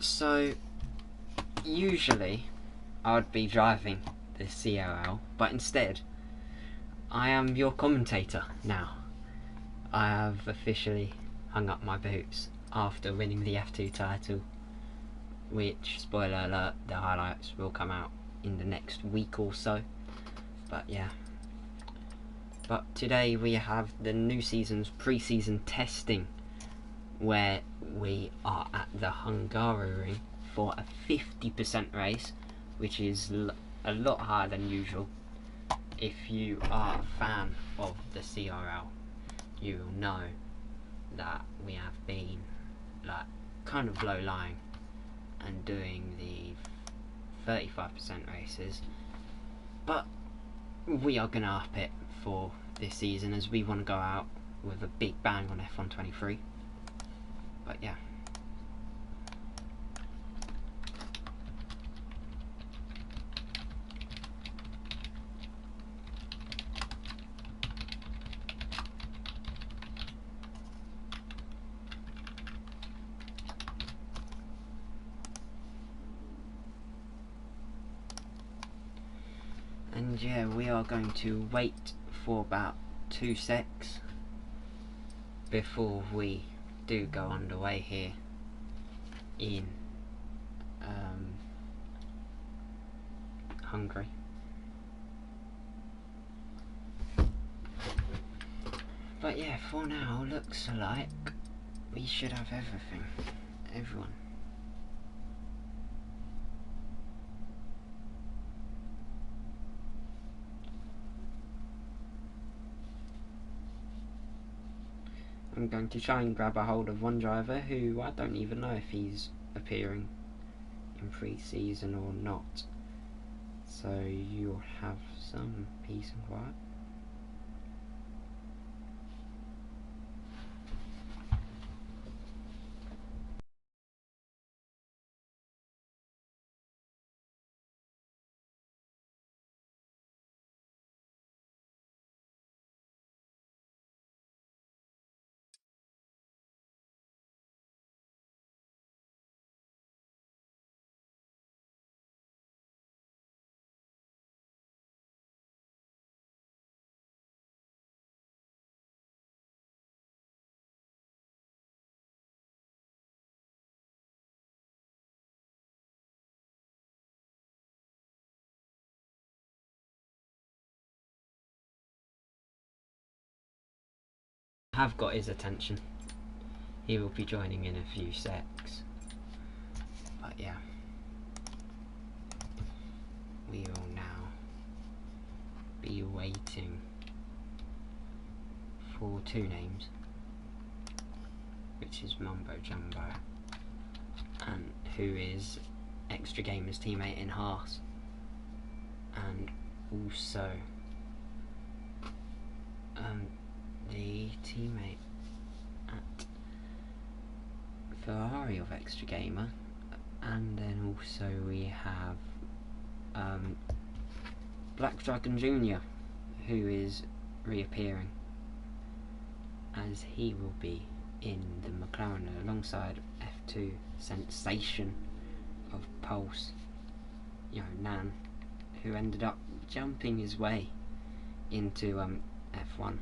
So usually I would be driving the CRL, but instead I am your commentator now. I have officially hung up my boots after winning the F2 title, which, spoiler alert, the highlights will come out in the next week or so. But yeah. But today we have the new season's pre-season testing, where we are at the Hungary for a 50% race, which is a lot higher than usual. If you are a fan of the CRL, you will know that we have been like kind of low-lying and doing the 35% races, but we are gonna up it for this season as we want to go out with a big bang on F123. But yeah. And yeah, we are going to wait for about 2 secs before we do go underway here in Hungary. But yeah, for now, looks like we should have everything. Everyone. I'm going to try and grab a hold of one driver who I don't even know if he's appearing in pre-season or not. So you'll have some peace and quiet. I have got his attention. He will be joining in a few secs. But yeah, we will now be waiting for 2 names, which is Mumbo Jumbo, and who is Extra Gamer's teammate in Haas, and also the teammate at Ferrari of Extra Gamer. And then also we have Black Dragon Jr., who is reappearing, as he will be in the McLaren alongside F2 sensation of Pulse, Nan, who ended up jumping his way into F1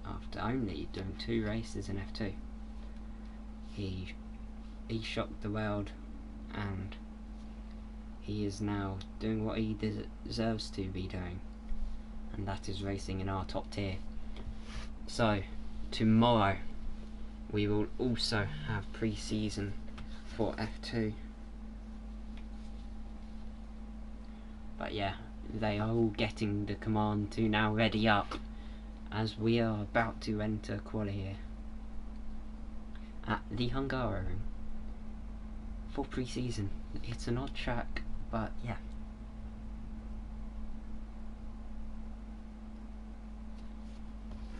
after only doing 2 races in F2. He shocked the world, and he is now doing what he deserves to be doing, and that is racing in our top tier. So tomorrow we will also have pre-season for F2. But yeah, they are all getting the command to now ready up, as we are about to enter quali here at the Hungary for pre-season. It's an odd track, but yeah.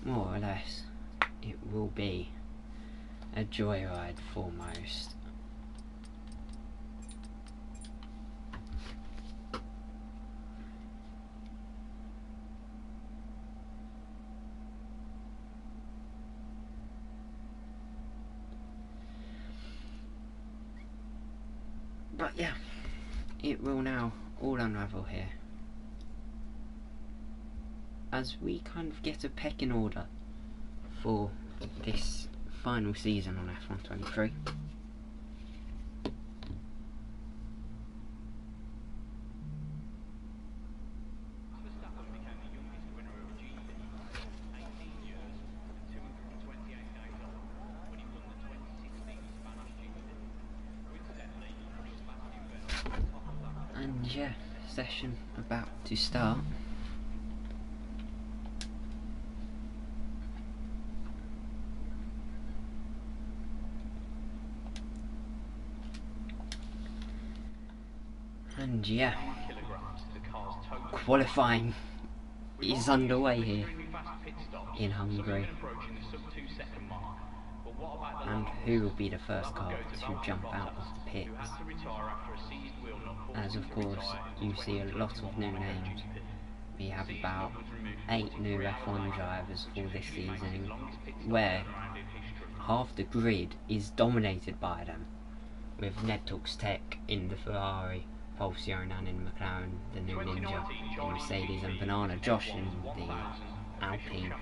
More or less, it will be a joyride foremost. But yeah, it will now all unravel here, as we kind of get a pecking order for this final season on F123. And yeah, session about to start. And yeah, qualifying is underway here in Hungary. And who will be the first car to jump out of the pits? As of course you see a lot of new names. We have about 8 new F1 drivers for this season, where half the grid is dominated by them, with Ned Talks Tech in the Ferrari, Pulsionan in McLaren, the new Ninja in Mercedes, and Banana Josh in the Alpine,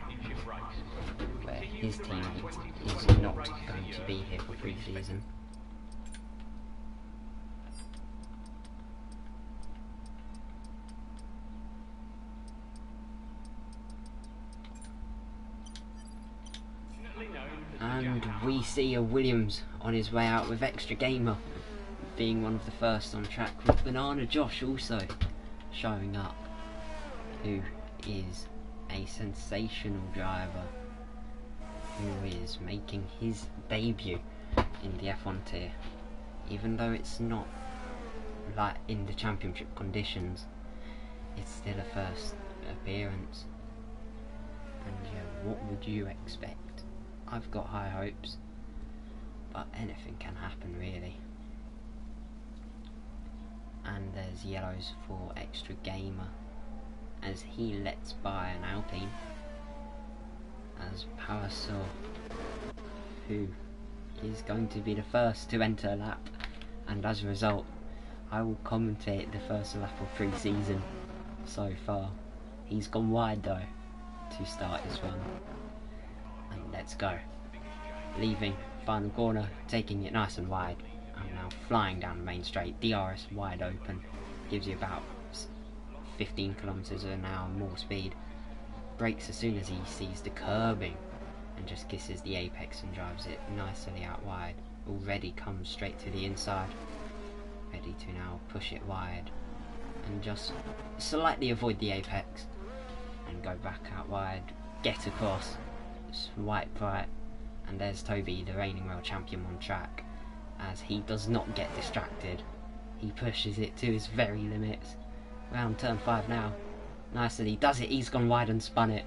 where his teammate is not going to be here for pre-season. And we see a Williams on his way out, with Extra Gamer being one of the first on track, with Banana Josh also showing up, who is a sensational driver who is making his debut in the F1 tier, even though it's not like in the championship conditions, it's still a first appearance. And yeah, what would you expect? I've got high hopes, but anything can happen really. And there's yellows for Extra Gamer, as he lets by an Alpine, as Parasol, who is going to be the first to enter a lap, and as a result I will commentate the first lap of pre-season so far. He's gone wide though to start his run. And let's go. Leaving final corner, taking it nice and wide, and now flying down the main straight. DRS wide open, gives you about 15 kilometers an hour more speed. Brakes as soon as he sees the curbing, and just kisses the apex and drives it nicely out wide. Already comes straight to the inside, ready to now push it wide and just slightly avoid the apex and go back out wide, get across, swipe right, and there's Toby, the reigning world champion, on track, as he does not get distracted. He pushes it to his very limits. Round turn 5 now. Nicely does it. He's gone wide and spun it.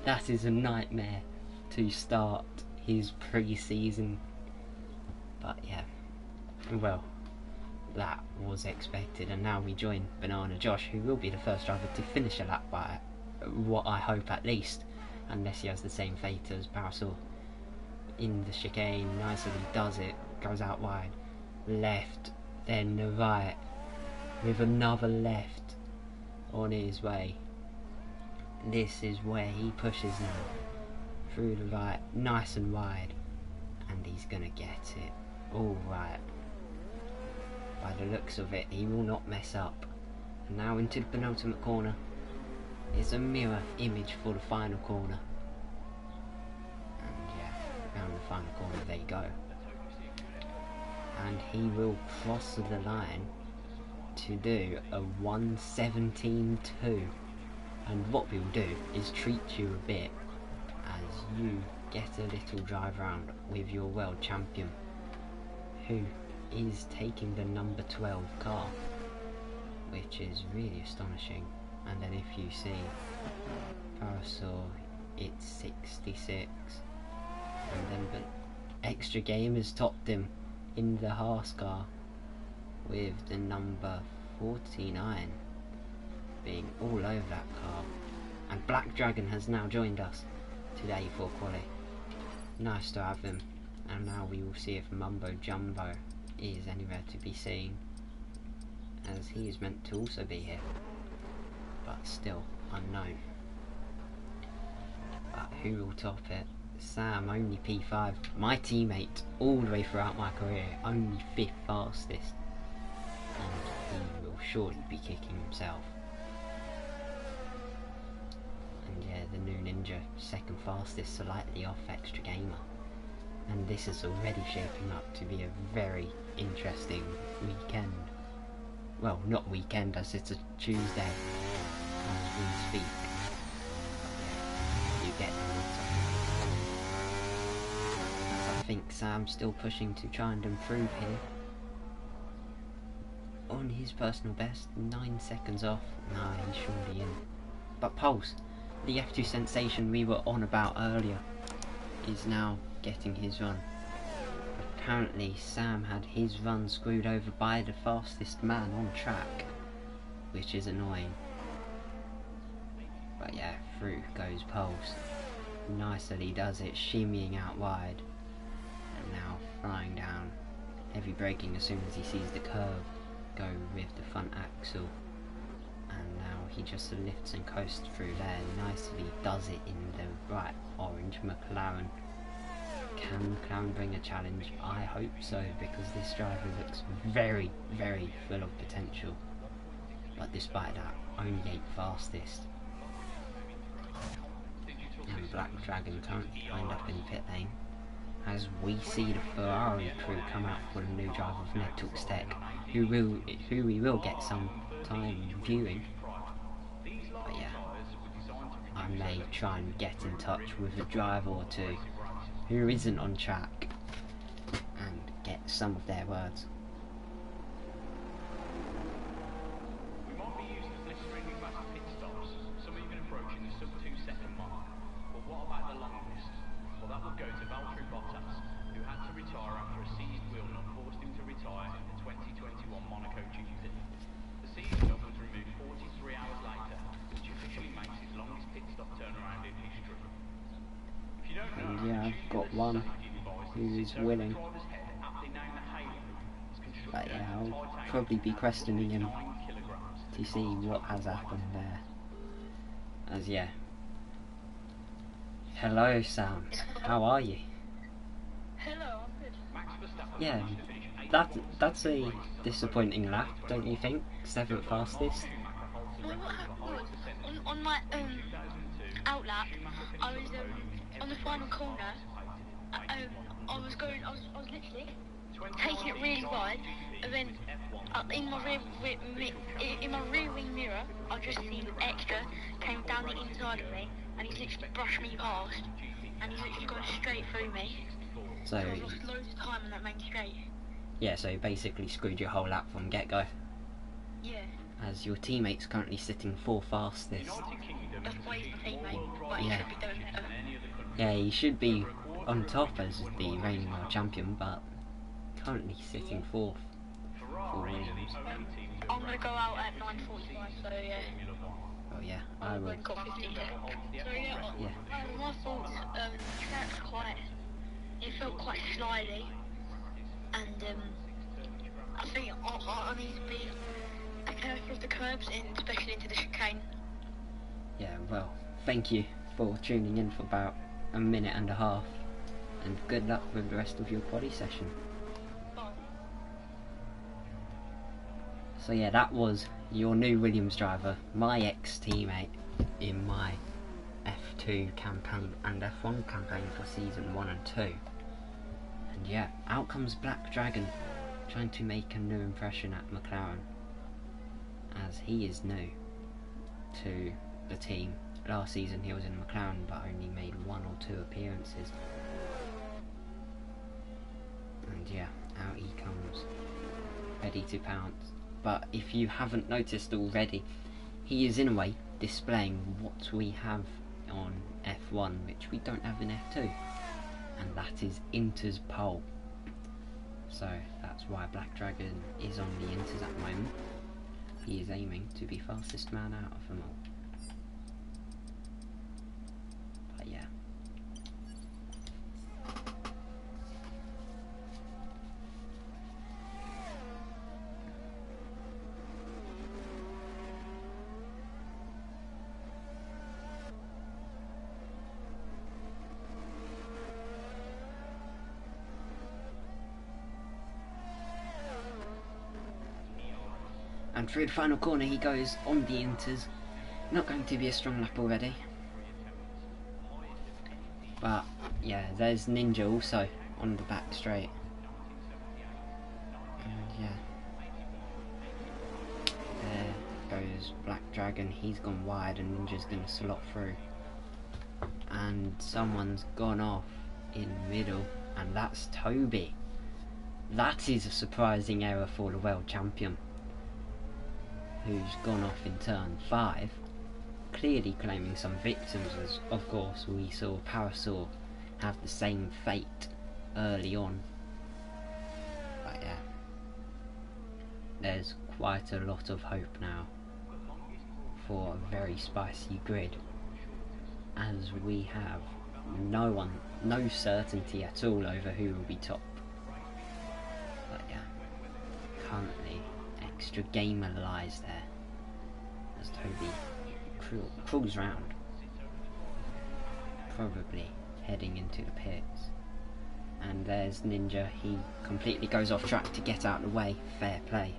That is a nightmare to start his pre-season. But yeah, well, that was expected. And now we join Banana Josh, who will be the first driver to finish a lap by what I hope at least, unless he has the same fate as Parasol. In the chicane, nicely does it, goes out wide, left, then the right, with another left on his way. This is where he pushes now, through the right, nice and wide, and he's gonna get it all right. By the looks of it, he will not mess up. And now into the penultimate corner. It's a mirror image for the final corner. And yeah, round the final corner they go. And he will cross the line to do a 1:17.2. And what we'll do is treat you a bit as you get a little drive round with your world champion, who is taking the number 12 car, which is really astonishing. And then if you see Parasol, it's 66, and then but Extra Game has topped him in the Haas car with the number 49 being all over that car. And Black Dragon has now joined us today for quali. Nice to have him. And now we will see if Mumbo Jumbo is anywhere to be seen. as he is meant to also be here, but still unknown. But who will top it? Sam, only P5. My teammate, all the way throughout my career, only 5th fastest. And he will surely be kicking himself. And yeah, the new Ninja, 2nd fastest, slightly off Extra Gamer. And this is already shaping up to be a very interesting weekend. Well, not weekend, as it's a Tuesday as we speak. But yeah, you get it. As I think Sam's still pushing to try and improve here. On his personal best, 9 seconds off. Nah, he's surely in. But Pulse, the F2 sensation we were on about earlier, is now getting his run. Apparently Sam had his run screwed over by the fastest man on track, which is annoying. But yeah, through goes Pulse. Nicely does it, shimmying out wide. And now flying down. Heavy braking as soon as he sees the curve go with the front axle. And now he just lifts and coasts through there. Nicely does it in the bright orange McLaren. Can McLaren bring a challenge? I hope so, because this driver looks very, very full of potential. But despite that, only 8th fastest. And Black Dragon currently lined up in pit lane, as we see the Ferrari crew come out for the new driver of Netux Tech, who we will get some time viewing. But yeah, I may try and get in touch with a driver or two who isn't on track and get some of their words. We might be used as extremely fast pit stops, some even approaching the sub 2 second mark. But what about the longest? Well, that would go to Valtteri Bottas, who had to retire after a seized wheel nut forced him to retire in the 2021 Monaco GP. The seized nut was removed 43 hours later, which officially makes his longest pit stop turnaround in history. And yeah, I've got one who is willing. But yeah, I'll probably be questioning him to see what has happened there. As yeah. Hello Sam, how are you? Hello, I'm good. Yeah, that's a disappointing lap, don't you think? 7th fastest? Well, what happened was, on my outlap, I was on the final corner. I was literally taking it really wide, and then in my rear wing mirror, I just seen Extra came down the inside of me, and he literally brushed me past, and he's literally gone straight through me. So I lost loads of time on that main straight. Yeah, so he basically screwed your whole lap from get-go. Yeah. As your teammate's currently sitting 4th fastest. That's why he's my teammate, but he should be doing better. Yeah, he should be on top as the reigning world champion, but currently sitting 4th for Williams. I'm going to go out at 9:45, so yeah. Oh yeah, I will. Got 15 seconds. So yeah, my thoughts, the track's quite, it felt quite slidey, and I think I need to be careful of the curbs, and especially into the chicane. Yeah, well, thank you for tuning in for about a minute and a half, and good luck with the rest of your body session. Bye. So yeah, that was your new Williams driver, my ex-teammate in my F2 campaign and F1 campaign for season 1 and 2. And yeah, out comes Black Dragon, trying to make a new impression at McLaren, as he is new to the team. Last season he was in McLaren but only made 1 or 2 appearances. And yeah, out he comes, ready to pounce. But if you haven't noticed already, he is in a way displaying what we have on F1 which we don't have in F2, and that is Inter's pole. So that's why Black Dragon is on the Inters at the moment. He is aiming to be fastest man out of them all. But yeah. And through the final corner he goes on the inters. Not going to be a strong lap already. But yeah, there's Ninja also on the back straight. And yeah. There goes Black Dragon, he's gone wide and Ninja's going to slot through. And someone's gone off in the middle, and that's Toby. That is a surprising error for the world champion, who's gone off in turn 5, clearly claiming some victims, as of course we saw Parasol have the same fate early on. But yeah, there's quite a lot of hope now for a very spicy grid, as we have no certainty at all over who will be top. But yeah, currently Extra Gamer lies there as Toby crawls round, probably heading into the pits. And there's Ninja, he completely goes off track to get out of the way, fair play.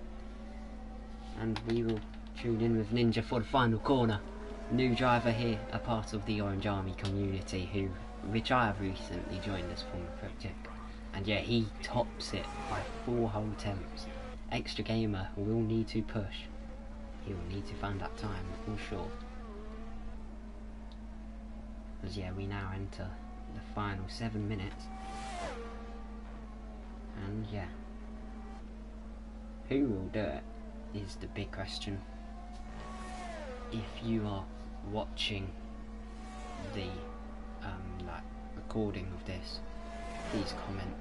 And we will tune in with Ninja for the final corner. New driver here, a part of the Orange Army community, which I have recently joined as former project. And yeah, he tops it by 4 whole attempts. Extra Gamer will need to push. He will need to find that time for sure. As yeah, we now enter the final 7 minutes. And yeah, who will do it is the big question. If you are watching the recording of this, please comment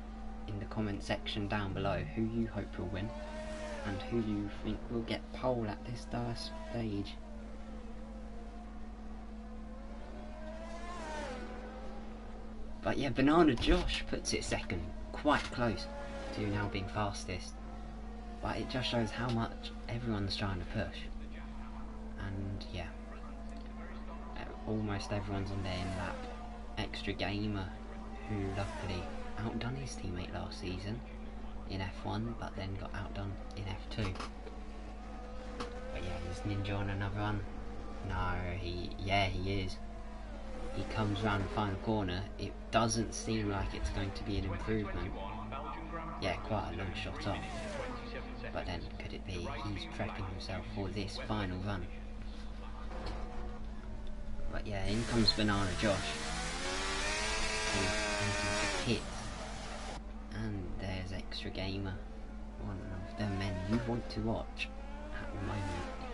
in the comment section down below who you hope will win and who you think will get pole at this last stage. But yeah, Banana Josh puts it second, quite close to now being fastest. But it just shows how much everyone's trying to push. And yeah, almost everyone's on their in lap. Extra Gamer, who luckily outdone his teammate last season in F1, but then got outdone in F2. But yeah, is Ninja on another run? No, he is. He comes round the final corner. It doesn't seem like it's going to be an improvement. Yeah, quite a long shot off. But then, could it be he's prepping himself for this final run? But yeah, in comes Banana Josh. He's entering the pit. And there's Extra Gamer, one of the men you want to watch at the moment.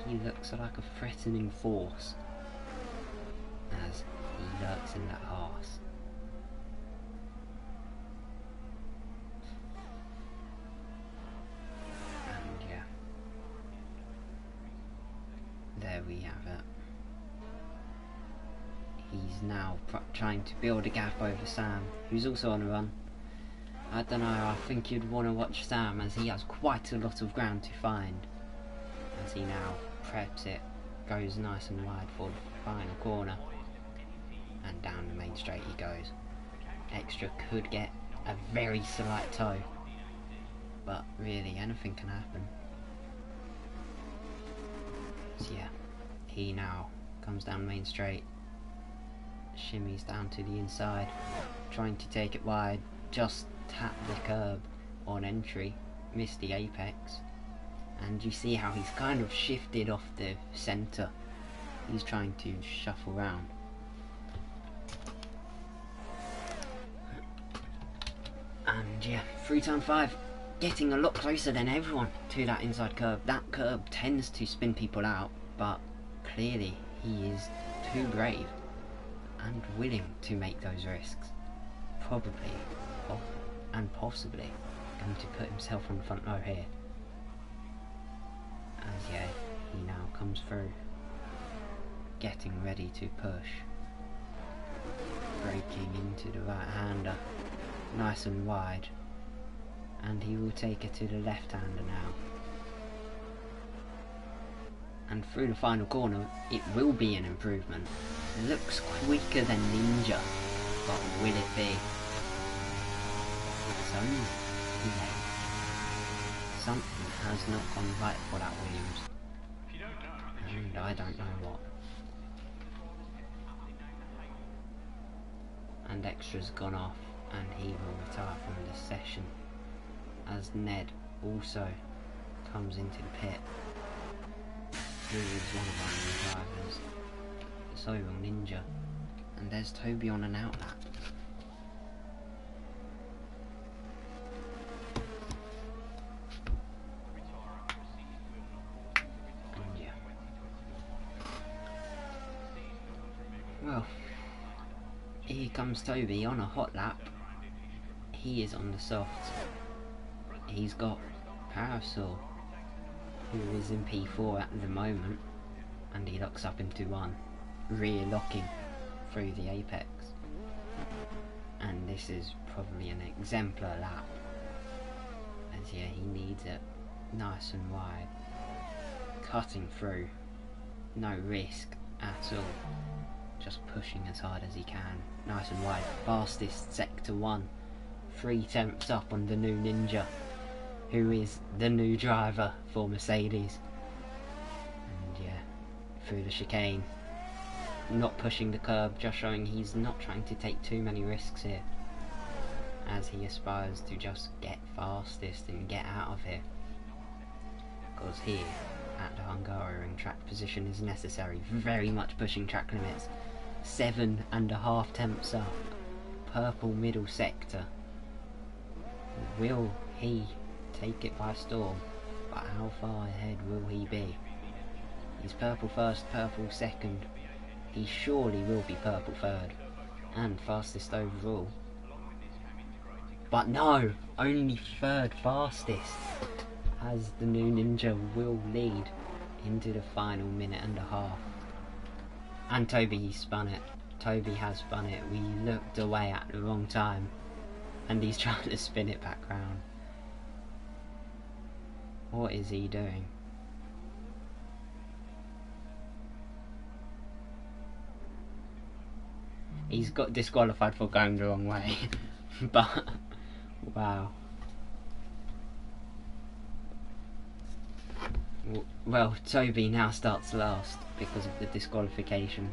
He looks like a threatening force as he lurks in that arse. And yeah, there we have it. He's now trying to build a gap over Sam, who's also on a run. I don't know, I think you'd want to watch Sam as he has quite a lot of ground to find. As he now preps it, goes nice and wide for the final corner. And down the main straight he goes. Extra could get a very slight toe. But really, anything can happen. So yeah, he now comes down the main straight. Shimmies down to the inside, trying to take it wide, just tap the curb on entry, missed the apex, and you see how he's kind of shifted off the centre. He's trying to shuffle round. And yeah, through turn 5, getting a lot closer than everyone to that inside curb. That curb tends to spin people out, but clearly he is too brave and willing to make those risks. Probably and possibly going to put himself on the front row here. As yeah, he now comes through, getting ready to push, braking into the right hander, nice and wide, and he will take it to the left hander now. And through the final corner, it will be an improvement. It looks quicker than Ninja, but will it be? So, yeah, something has not gone right for that Williams. and I don't know what. And extra's gone off, and he will retire from the session, as Ned also comes into the pit, who is one of our new drivers. So will Ninja, and there's Toby on an outlap. And yeah, well, here comes Toby on a hot lap. He is on the softs. He's got Parasol, who is in P4 at the moment, and he locks up into one, rear locking through the apex. And this is probably an exemplar lap, as yeah, he needs it nice and wide, cutting through, no risk at all, just pushing as hard as he can, nice and wide. Fastest sector 1, 3 tenths up on the new Ninja, who is the new driver for Mercedes. And yeah, through the chicane, not pushing the curb, just showing he's not trying to take too many risks here, as he aspires to just get fastest and get out of here. Because here at the Hungarian track position is necessary, very much pushing track limits, 7.5 tenths up, purple middle sector. Will he take it by storm? But how far ahead will he be? He's purple first, purple second. He surely will be purple third, and fastest overall. But no, only third fastest, as the new Ninja will lead into the final minute and a half. And Toby spun it. Toby has spun it. We looked away at the wrong time, and he's trying to spin it back round. What is he doing? He's got disqualified for going the wrong way. But wow. Well, Toby now starts last because of the disqualification.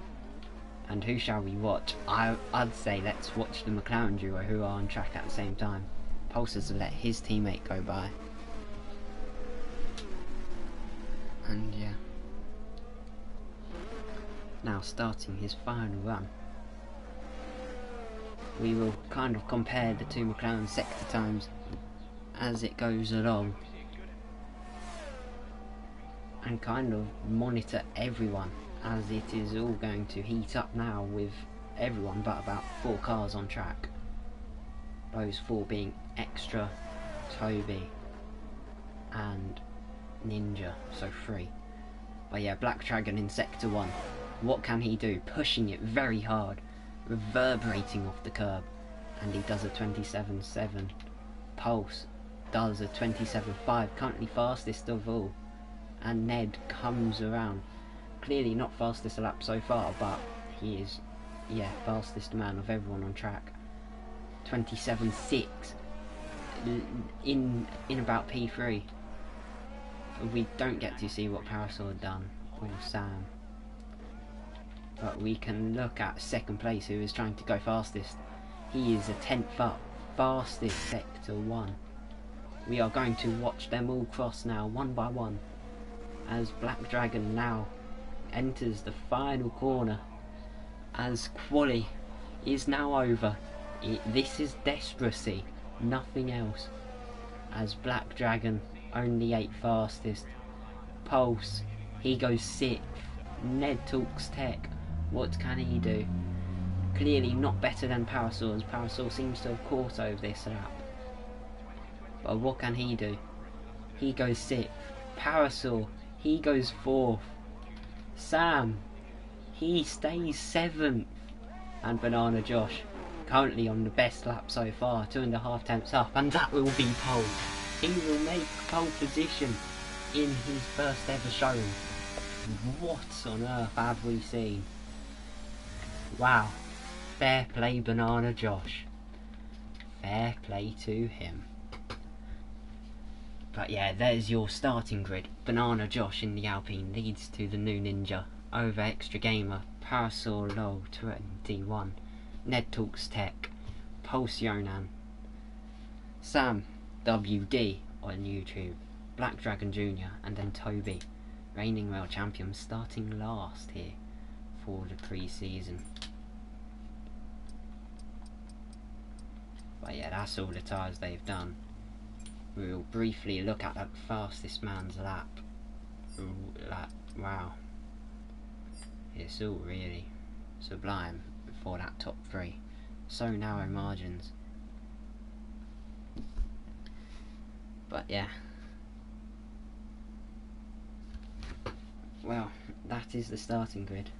And who shall we watch? I'd say let's watch the McLaren duo, who are on track at the same time. Pulse has let his teammate go by. And yeah. Now starting his final run. We will kind of compare the two McLaren sector times as it goes along, and kind of monitor everyone, as it is all going to heat up now with everyone but about 4 cars on track. Those 4 being Extra, Toby and Ninja, so 3. But yeah, Black Dragon in sector 1. What can he do? Pushing it very hard, reverberating off the curb, and he does a 27.7. Pulse does a 27.5, currently fastest of all. And Ned comes around, clearly not fastest a lap so far, but he is, yeah, fastest man of everyone on track. 27.6 in about P3. We don't get to see what Parasol had done, or Sam, but we can look at second place, who is trying to go fastest. He is a 10th up, fastest sector 1. We are going to watch them all cross now, one by one, as Black Dragon now enters the final corner, as quali is now over. This is desperacy, nothing else, as Black Dragon only 8th fastest. Pulse, he goes 6th. Ned talks tech. What can he do? Clearly not better than Parasol, as Parasol seems to have caught over this lap. But what can he do? He goes 6th. Parasol, he goes 4th. Sam, he stays 7th. And Banana Josh, currently on the best lap so far, 2.5 tenths up, and that will be pole. He will make pole position in his first ever showing. What on earth have we seen? Wow. Fair play, Banana Josh. Fair play to him. But yeah, there's your starting grid. Banana Josh in the Alpine leads to the new Ninja. Over Extra Gamer, Parasol Low, Turret D1, Ned Talks Tech, Pulse Yonan, Sam WD on YouTube, Black Dragon Jr. and then Toby, reigning world champion, starting last here for the pre-season. But yeah, that's all the tyres they've done. We'll briefly look at that fastest man's lap. Wow. It's all really sublime for that top three. So narrow margins. But yeah. Well, that is the starting grid.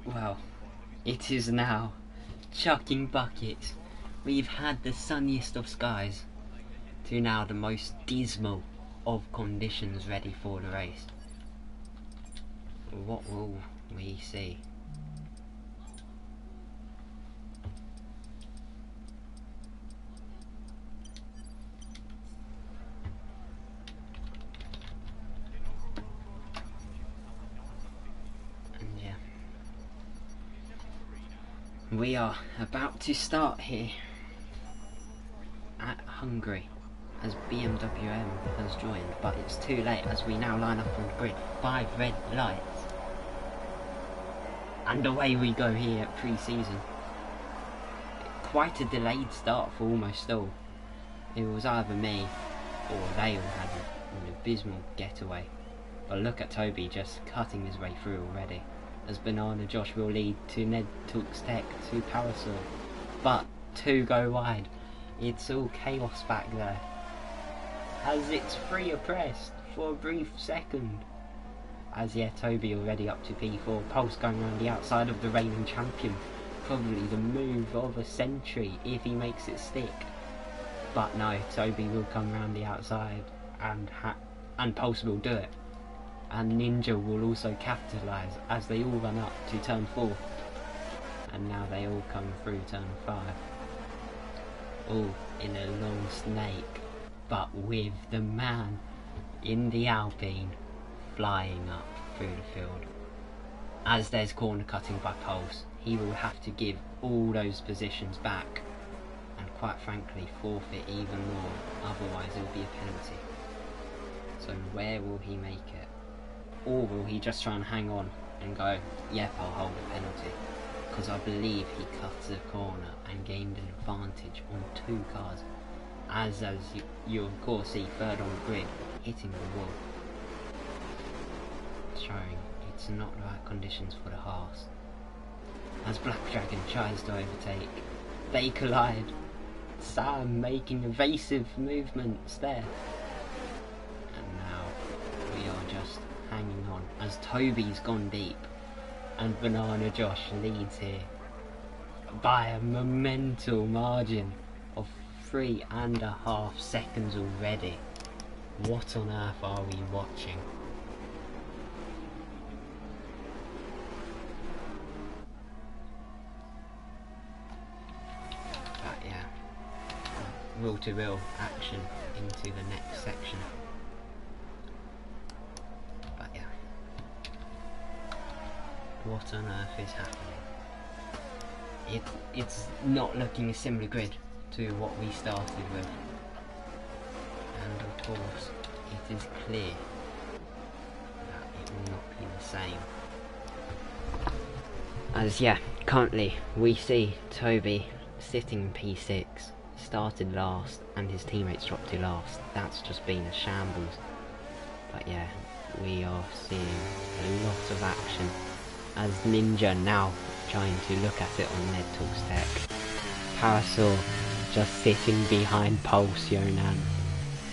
Well, it is now chucking buckets. We've had the sunniest of skies to now the most dismal of conditions ready for the race. What will we see? We are about to start here at Hungary as BMW has joined, but it's too late as we now line up on the grid. 5 red lights. And away we go here at pre-season. Quite a delayed start for almost all. It was either me or they all had an abysmal getaway. But look at Toby just cutting his way through already, as Banana Josh will lead to Ned Talks Tech to Parasol. But 2 go wide. It's all chaos back there, as it's 3 abreast for a brief second. As yeah, Toby already up to P4. Pulse going around the outside of the reigning champion. Probably the move of a century if he makes it stick. But no, Toby will come round the outside and Pulse will do it. And Ninja will also capitalise as they all run up to turn 4. And now they all come through turn 5. All in a long snake, but with the man in the Alpine flying up through the field. As there's corner cutting by Pulse, he will have to give all those positions back and quite frankly forfeit even more, otherwise it will be a penalty. So where will he make it? Or will he just try and hang on and go, yep, I'll hold the penalty? Because I believe he cuts the corner and gained an advantage on 2 cars. As you of course see 3rd on the grid, hitting the wall. Showing it's not the right conditions for the Haas. As Black Dragon tries to overtake, they collide. Sam making evasive movements there. And now we are just hanging on as Toby's gone deep and Banana Josh leads here by a monumental margin of 3.5 seconds already. What on earth are we watching? But yeah, wheel to wheel action into the next section. What on earth is happening? It's not looking a similar grid to what we started with. And of course, it is clear that it will not be the same. As yeah, currently we see Toby sitting P6, started last, and his teammates dropped to last. That's just been a shambles. But yeah, we are seeing a lot of action. As Ninja now trying to look at it on Ned Talks Tech. Parasol just sitting behind Pulse Yonan,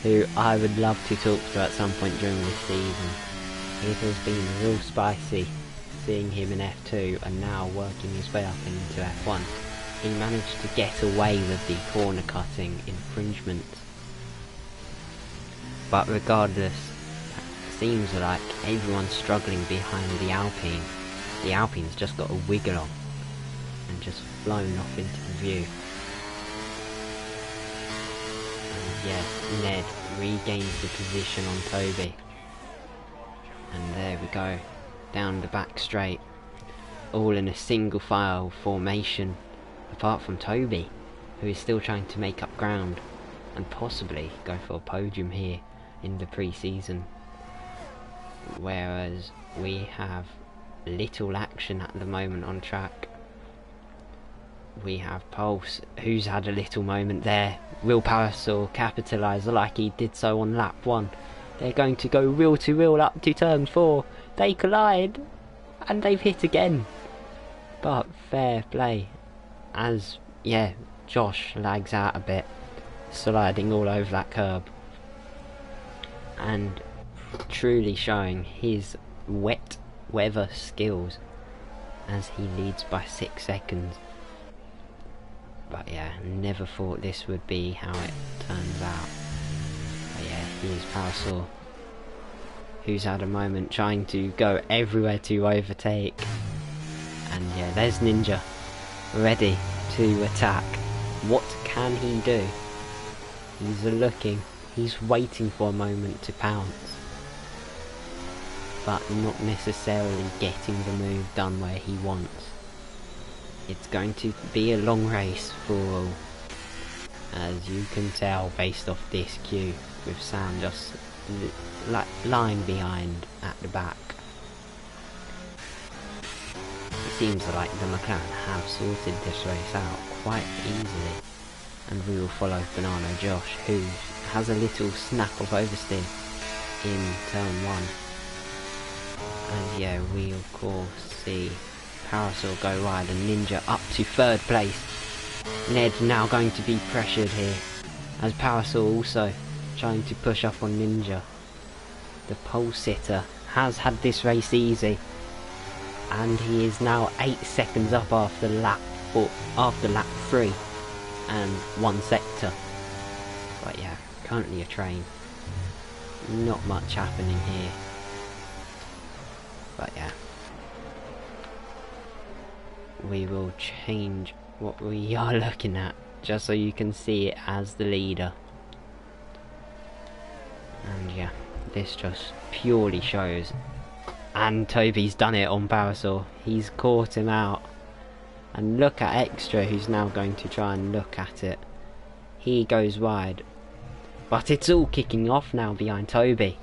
who I would love to talk to at some point during this season. It has been real spicy seeing him in F2 and now working his way up into F1. he managed to get away with the corner cutting infringement. But regardless, it seems like everyone's struggling behind the Alpine. The Alpine's just got a wiggle on and just flown off into view. And yeah, Ned regains the position on Toby. And there we go, down the back straight, all in a single file formation, apart from Toby, who is still trying to make up ground and possibly go for a podium here in the pre-season. Whereas we have little action at the moment on track. We have Pulse, who's had a little moment there. Will Parasol capitalise like he did so on lap 1. They're going to go wheel to wheel up to turn 4. They collide, and they've hit again. But fair play, as, yeah, Josh lags out a bit, sliding all over that curb. And truly showing his wet weather skills as he leads by 6 seconds. But yeah, never thought this would be how it turns out. But yeah, here's Parasol, who's had a moment trying to go everywhere to overtake. And yeah, there's Ninja, ready to attack. What can he do? He's looking, he's waiting for a moment to pounce, but not necessarily getting the move done where he wants. It's going to be a long race for all, as you can tell based off this queue, with Sam just lying behind at the back. It seems like the McLaren have sorted this race out quite easily, and we will follow Banana Josh, who has a little snap of oversteer in turn 1. And yeah, we of course see Parasol go wide and Ninja up to 3rd place. Ned now going to be pressured here, as Parasol also trying to push up on Ninja. The pole sitter has had this race easy, and he is now 8 seconds up after lap 3 and 1 sector. But yeah, currently a train. Not much happening here. But yeah, we will change what we are looking at just so you can see it as the leader. And yeah, this just purely shows. And Toby's done it on Parasol. He's caught him out. And look at Extra, who's now going to try and look at it. He goes wide. But it's all kicking off now behind Toby.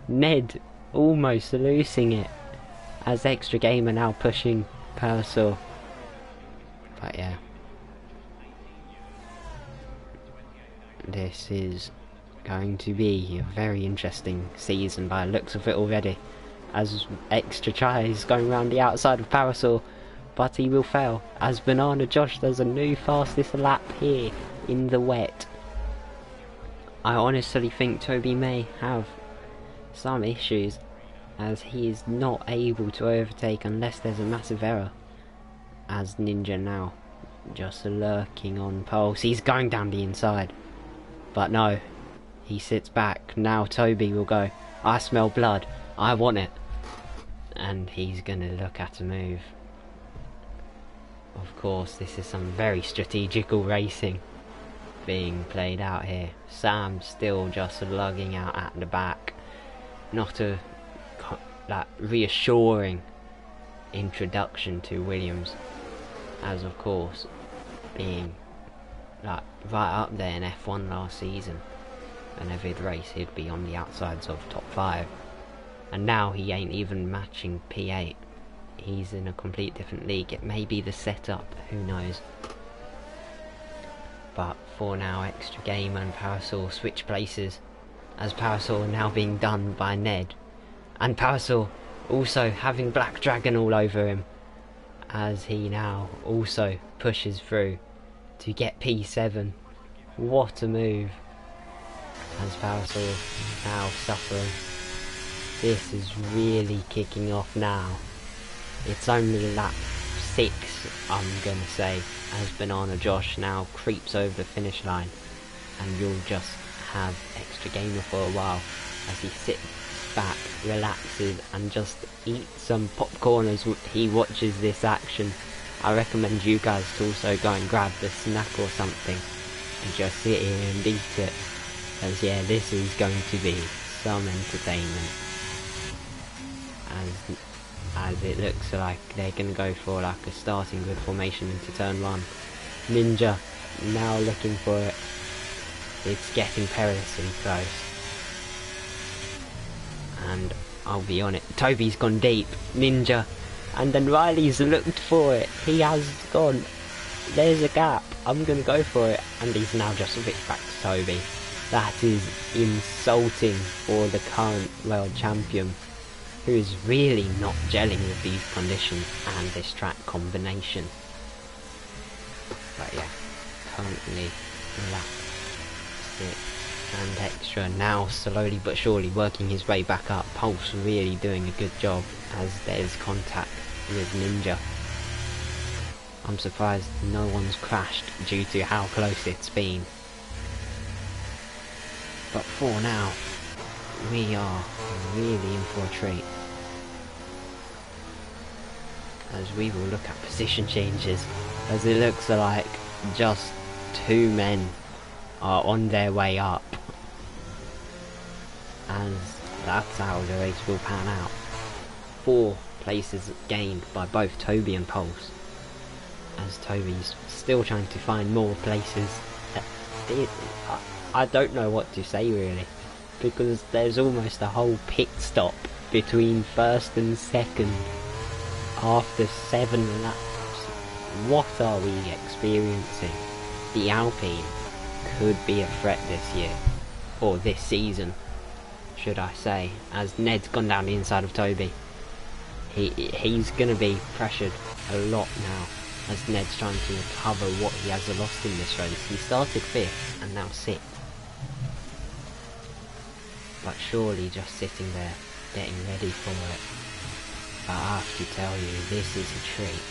Ned almost losing it, as Extra Gamer now pushing Parasol. But yeah, this is going to be a very interesting season by the looks of it already, as Extra tries going around the outside of Parasol, but he will fail, as Banana Josh does a new fastest lap here in the wet. I honestly think Toby may have some issues, as he is not able to overtake unless there's a massive error. As Ninja now just lurking on Pulse. He's going down the inside, but no, he sits back. Now Toby will go, I smell blood, I want it, and he's gonna look at a move. Of course, this is some very strategical racing being played out here. Sam still just lugging out at the back. Not a that reassuring introduction to Williams, as of course being like right up there in F1 last season, and every race he'd be on the outsides of top 5, and now he ain't even matching P8. He's in a complete different league. It may be the setup, who knows. But for now, Extra Game and Parasol switch places, as Parasol now being done by Ned, and Parasol also having Black Dragon all over him, as he now also pushes through to get P7. What a move, as Parasol now suffering. This is really kicking off now. It's only lap 6th, I'm gonna say, as Banana Josh now creeps over the finish line, and you'll just have Extra Gamer for a while as he sits back, relaxes, and just eats some popcorn as he watches this action. I recommend you guys to also go and grab the snack or something and just sit here and eat it, as yeah, this is going to be some entertainment. As it looks like they're going to go for like a starting grid formation into turn 1. Ninja now looking for it. It's getting perilously close. And I'll be on it. Toby's gone deep. Ninja. And then Riley's looked for it. He has gone. There's a gap. I'm going to go for it. And he's now just switched back to Toby. That is insulting for the current world champion, who is really not gelling with these conditions and this track combination. But yeah, currently lap 6 and Extra now slowly but surely working his way back up. Pulse really doing a good job as there's contact with Ninja. I'm surprised no one's crashed due to how close it's been. But for now, we are really in for a treat, as we will look at position changes, as it looks like just 2 men are on their way up, as that's how the race will pan out. 4 places gained by both Toby and Pulse, as Toby's still trying to find more places. I don't know what to say really, because there's almost a whole pit stop between 1st and 2nd after 7 laps. What are we experiencing? The Alpine could be a threat this year, or this season should I say, as Ned's gone down the inside of Toby. He's going to be pressured a lot now, as Ned's trying to recover what he has lost in this race. He started 5th and now 6th. But surely just sitting there, getting ready for it. But I have to tell you, this is a treat.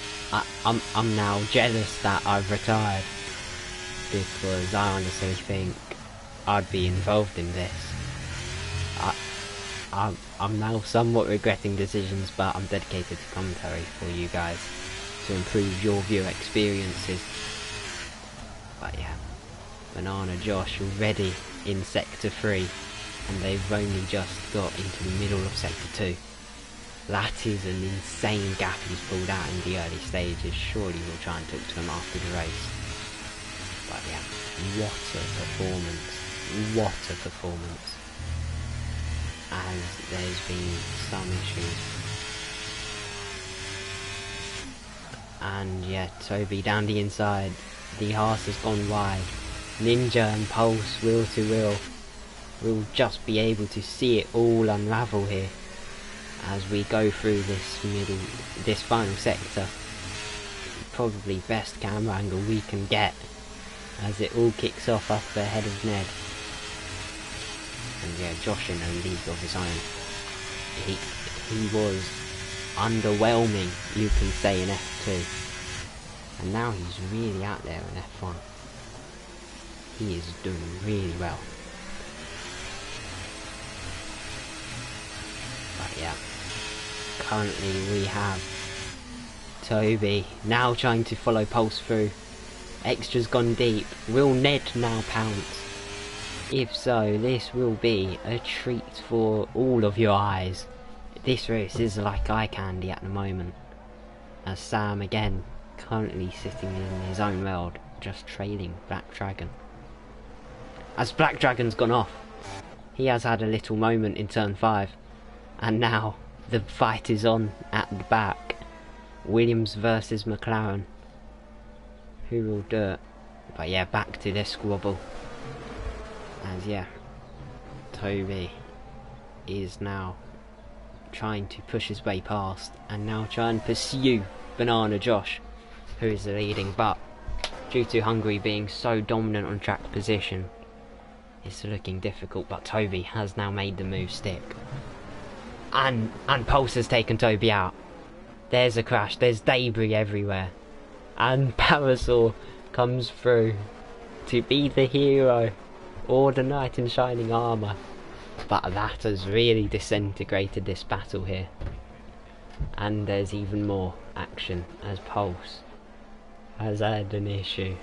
I'm now jealous that I've retired, because I honestly think I'd be involved in this. I'm now somewhat regretting decisions, but I'm dedicated to commentary for you guys to improve your viewer experiences. But yeah, Banana Josh already in Sector 3. And they've only just got into the middle of Sector 2. That is an insane gap he's pulled out in the early stages. Surely we'll try and talk to him after the race. But yeah, what a performance. What a performance. As there's been some issues. And yeah, Toby down the inside. The Haas has gone wide. Ninja and Pulse wheel to wheel. We'll just be able to see it all unravel here as we go through this final sector. Probably best camera angle we can get, as it all kicks off up ahead of Ned. And yeah, Josh in a league of his own. He was underwhelming, you can say, in F2, and now he's really out there in F1. He is doing really well. But yeah, currently we have Toby now trying to follow Pulse through. Extra's gone deep. Will Ned now pounce? If so, this will be a treat for all of your eyes. This race is like eye candy at the moment, as Sam again currently sitting in his own world, just trailing Black Dragon. As Black Dragon's gone off, he has had a little moment in turn 5. And now the fight is on at the back. Williams versus McLaren. Who will do it? But yeah, back to this squabble. As yeah, Toby is now trying to push his way past and now try and pursue Banana Josh, who is the leading. But due to Hungary being so dominant on track position, it's looking difficult. But Toby has now made the move stick. And Pulse has taken Toby out. There's a crash, there's debris everywhere. And Parasaur comes through to be the hero, or the knight in shining armour. But that has really disintegrated this battle here. And there's even more action as Pulse has had an issue.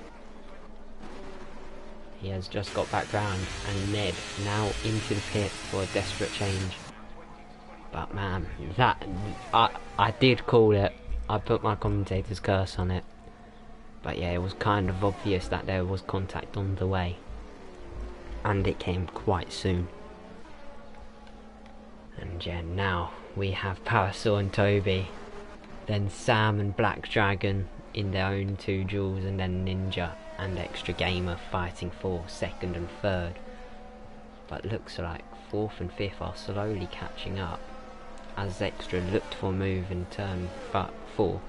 He has just got back round, and Ned now into the pit for a desperate change. But man, that I did call it. I put my commentator's curse on it. But yeah, it was kind of obvious that there was contact on the way. And it came quite soon. And yeah, now we have Parasaur and Toby. Then Sam and Black Dragon in their own 2 duels, and then Ninja and Extra Gamer fighting for 2nd and 3rd. But looks like 4th and 5th are slowly catching up, as Extra looked for a move in turn 4.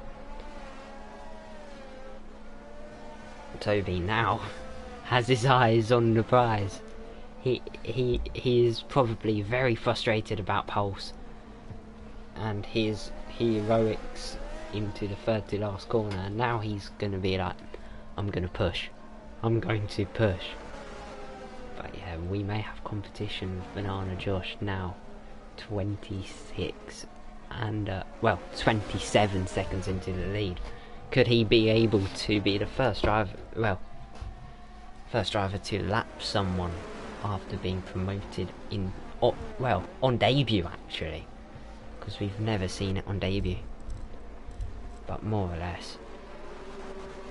Toby now has his eyes on the prize. He is probably very frustrated about Pulse and his heroics into the 3rd to last corner, and now he's going to be like, I'm going to push. But yeah, we may have competition with Banana Josh now. 26 and 27 seconds into the lead. Could he be able to be the first driver to lap someone after being promoted on debut, actually, because we've never seen it on debut. But more or less,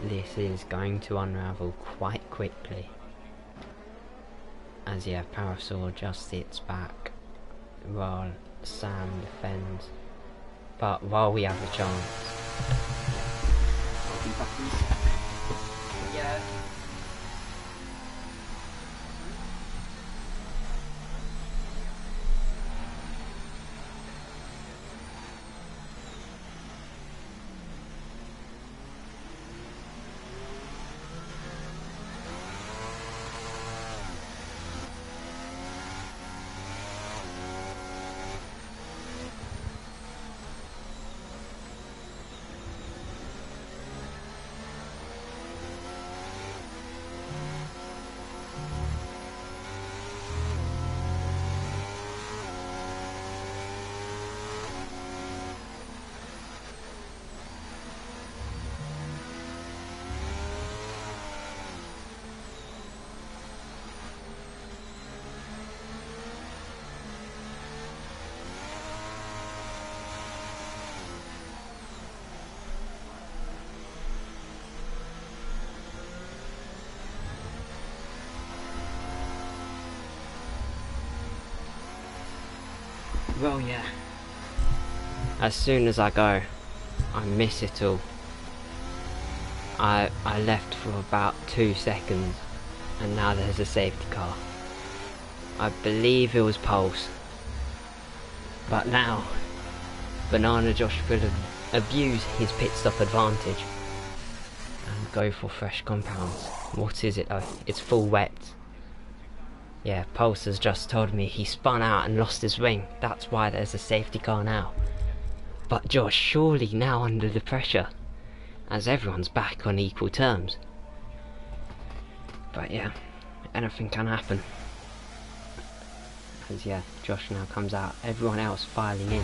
this is going to unravel quite quickly, as yeah, Parasaur just sits back while Sam defends. But while we have a chance, I'll be back in a sec. Yeah. Well, yeah. As soon as I go, I miss it all. I left for about 2 seconds, and now there's a safety car. I believe it was Pulse. But now, Banana Josh could abuse his pit stop advantage and go for fresh compounds. What is it though? It's full wet. Yeah, Pulse has just told me he spun out and lost his wing. That's why there's a safety car now. But Josh surely now under the pressure, as everyone's back on equal terms. But yeah, anything can happen. As yeah, Josh now comes out, everyone else filing in.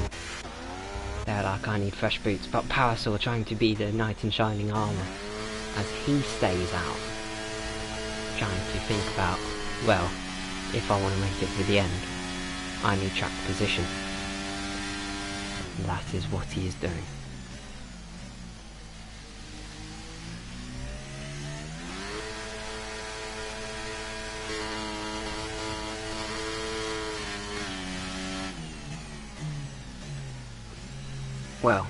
They're like, I need fresh boots. But Parasaur trying to be the knight in shining armour, as he stays out, trying to think about, well, if I want to make it to the end, I need track position. And that is what he is doing. Well,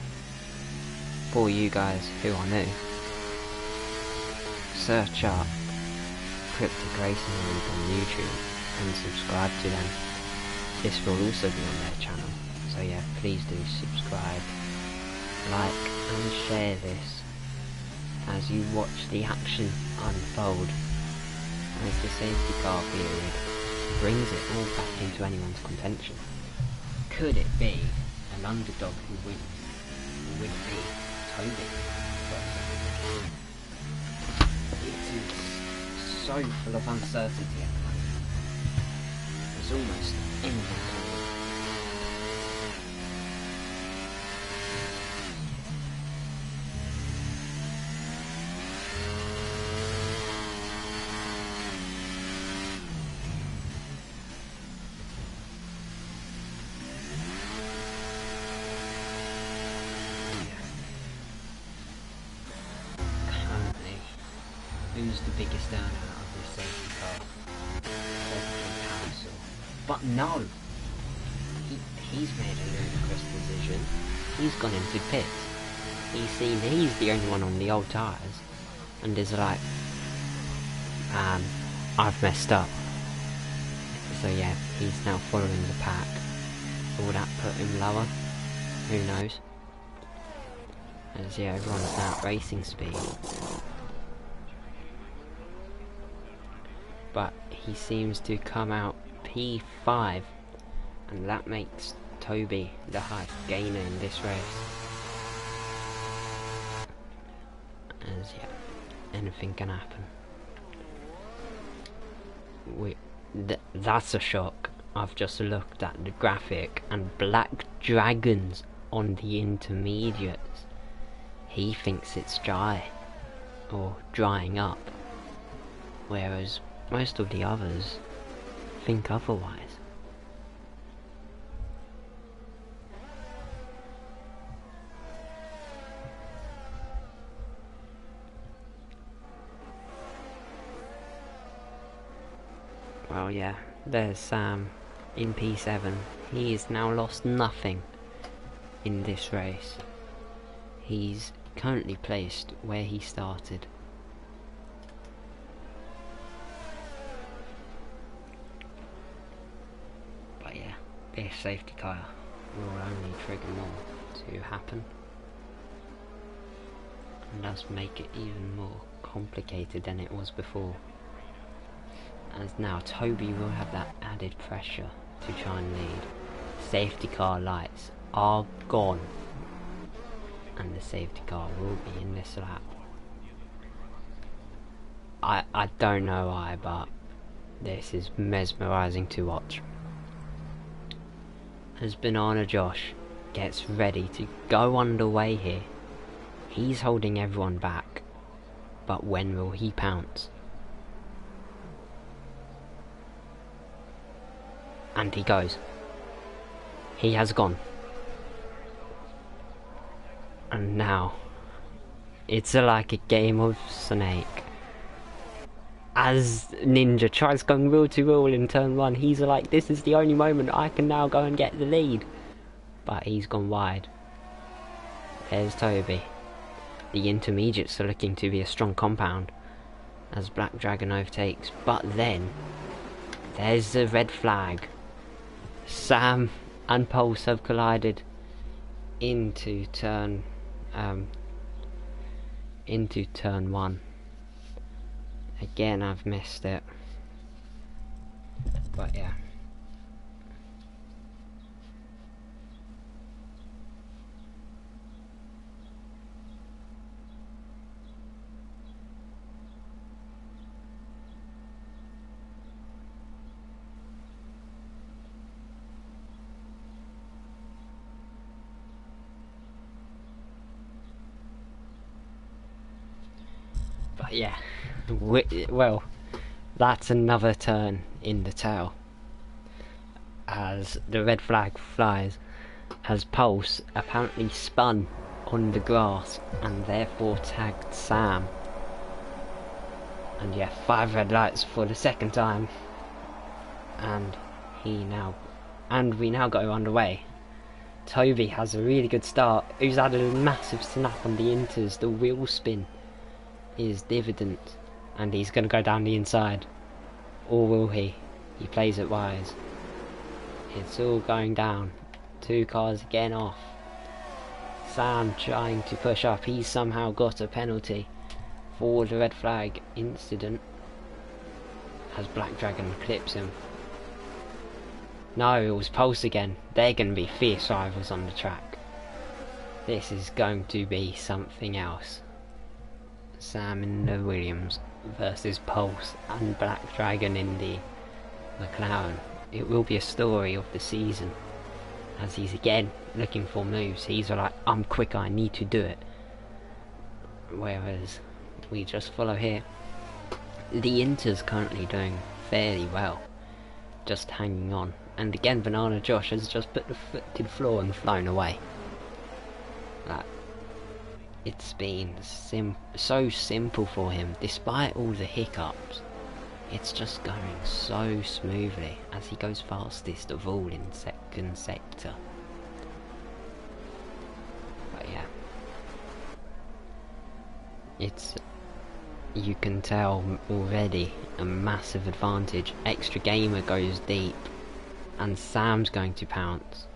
for you guys who are new, search up Cryptic Racing League on YouTube and subscribe to them. This will also be on their channel, so yeah, please do subscribe, like and share this as you watch the action unfold, as the safety car period brings it all back into anyone's contention. Could it be an underdog who wins? would be Toby. It is so full of uncertainty at the moment. It's almost inventory. Who's the biggest earner of this safety car? Probably Council. But no! He's made a ludicrous decision. He's gone into pits. He's seen he's the only one on the old tyres. And is like, I've messed up. So yeah, he's now following the pack. Will that put him lower? Who knows? As yeah, everyone's now at racing speed. But he seems to come out P5, and that makes Toby the highest gainer in this race. As yeah, anything can happen. That's a shock. I've just looked at the graphic and Black Dragons on the intermediates. He thinks it's dry or drying up, whereas most of the others think otherwise. Well, yeah, there's Sam in P7. He's now lost nothing in this race. He's currently placed where he started. This safety car will only trigger more to happen, and thus make it even more complicated than it was before, as now Toby will have that added pressure to try and lead. Safety car lights are gone, and the safety car will be in this lap. I don't know why, but this is mesmerising to watch. As Banana Josh gets ready to go underway here, he's holding everyone back, but when will he pounce? And he goes. He has gone. And now, it's like a game of Snake. As Ninja tries going wheel to wheel in turn 1, he's like, this is the only moment I can now go and get the lead. But he's gone wide. There's Toby. The intermediates are looking to be a strong compound as Black Dragon overtakes. But then, there's the red flag. Sam and Pulse have collided into turn 1. Again, I've missed it, but yeah. But yeah, well, that's another turn in the tail as the red flag flies, as Pulse apparently spun on the grass and therefore tagged Sam. And yeah, 5 red lights for the second time, and we now go underway. Toby has a really good start, who's had a massive snap on the inters. The wheel spin is dividend, and he's going to go down the inside, or will he? He plays it wise. It's all going down. 2 cars again off. Sam trying to push up. He's somehow got a penalty for the red flag incident as Black Dragon clips him. No, it was Pulse again. They're going to be fierce rivals on the track. This is going to be something else. Sam in the Williams versus Pulse and Black Dragon in the McLaren. It will be a story of the season, as he's again looking for moves. He's like, I'm quick, I need to do it. Whereas we just follow here. The Inter's currently doing fairly well, just hanging on. And again, Banana Josh has just put the foot to the floor and flown away. Like, it's been so simple for him, despite all the hiccups. It's just going so smoothly as he goes fastest of all in second sector. But yeah, it's, you can tell already, a massive advantage. Extra Gamer goes deep and Sam's going to pounce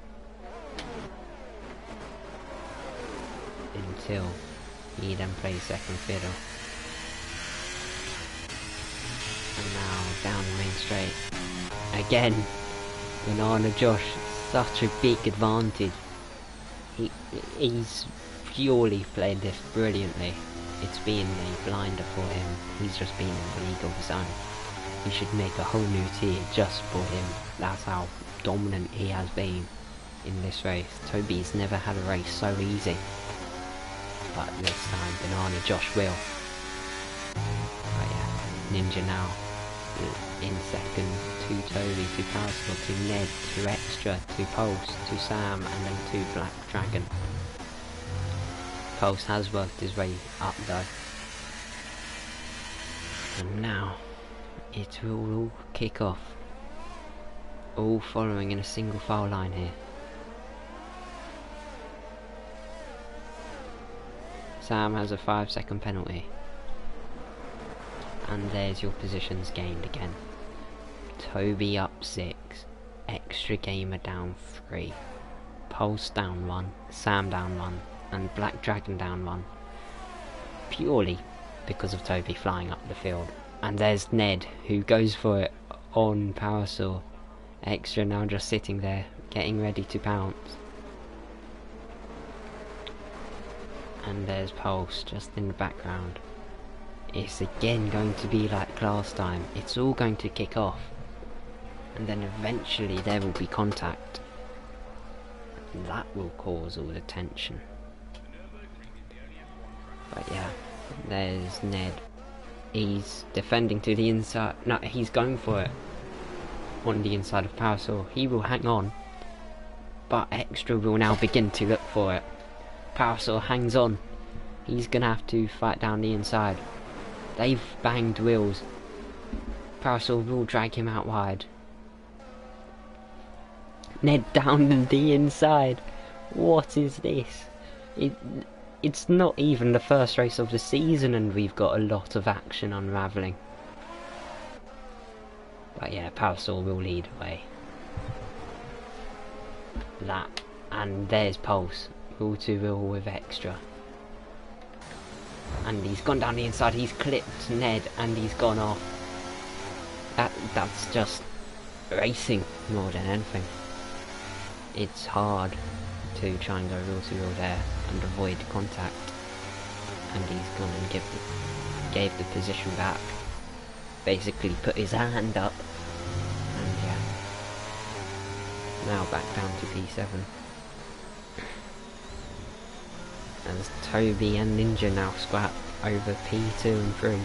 until he then plays second fiddle. And now down the main straight. Again, Banana Josh, such a big advantage. He's purely played this brilliantly. It's been a blinder for him. He's just been in the league of his own. He should make a whole new tier just for him. That's how dominant he has been in this race. Toby's never had a race so easy. But this time, Banana Josh will. But yeah, Ninja now in second, to Toby, to Powersport, to Ned, to Extra, to Pulse, to Sam, and then to Black Dragon. Pulse has worked his way up though. And now, it will all kick off. All following in a single file line here. Sam has a 5-second penalty. And there's your positions gained again. Toby up 6, Extra Gamer down 3, Pulse down 1, Sam down 1, and Black Dragon down 1. Purely because of Toby flying up the field. And there's Ned, who goes for it on Power Saw. Extra now just sitting there, getting ready to pounce. And there's Pulse just in the background. It's again going to be like last time. It's all going to kick off. And then eventually there will be contact. That will cause all the tension. But yeah, there's Ned. He's defending to the inside. No, he's going for it. On the inside of Power Saw. He will hang on. But Extra will now begin to look for it. Power Saw hangs on. He's gonna have to fight down the inside. They've banged wheels. Power Saw will drag him out wide. Ned down the inside. What is this? It's not even the first race of the season and we've got a lot of action unravelling. But yeah, Power Saw will lead away. That, and there's Pulse. All to wheel with Extra. And he's gone down the inside, he's clipped Ned and he's gone off. That's just racing more than anything. It's hard to try and go wheel to wheel there and avoid contact. And he's gone and gave the position back. Basically put his hand up. And yeah. Now back down to P7. As Toby and Ninja now scrap over P2 and 3.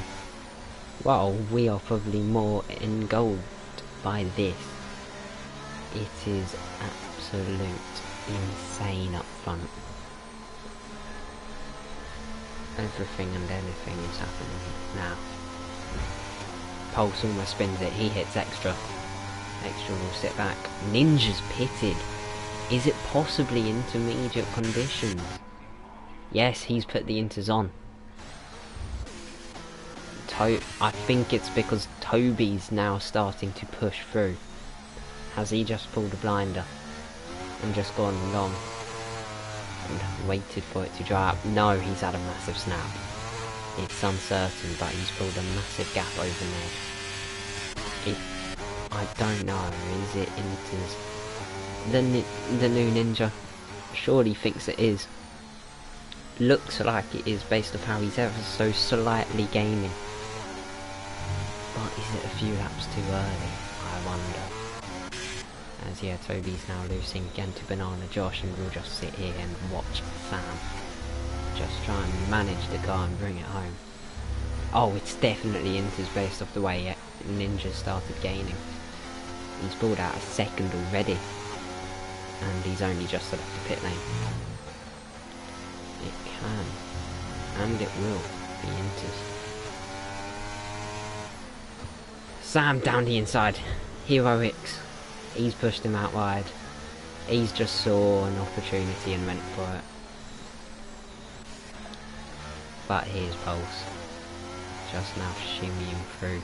Well, we are probably more engulfed by this. It is absolute insane up front. Everything and anything is happening now. Pulse almost spins it, he hits Extra. Extra will sit back. Ninja's pitted. Is it possibly intermediate conditions? Yes, he's put the inters on. I think it's because Toby's now starting to push through. Has he just pulled a blinder and just gone long and waited for it to dry up? No, he's had a massive snap. It's uncertain, but he's pulled a massive gap over Ned. I don't know, is it inters? The new Ninja surely thinks it is. looks like it is based off how he's ever so slightly gaining. But is it a few laps too early? I wonder. As yeah, Toby's now losing again to Banana Josh, and we'll just sit here and watch Sam just try and manage the car and bring it home. Oh, it's definitely Inter's based off the way Ninja started gaining. He's pulled out a second already, and he's only just left the pit lane. It can, and it will, be Inter's. Sam down the inside. Heroics. He's pushed him out wide. He's just saw an opportunity and went for it. But here's Pulse. Just now shimmying through.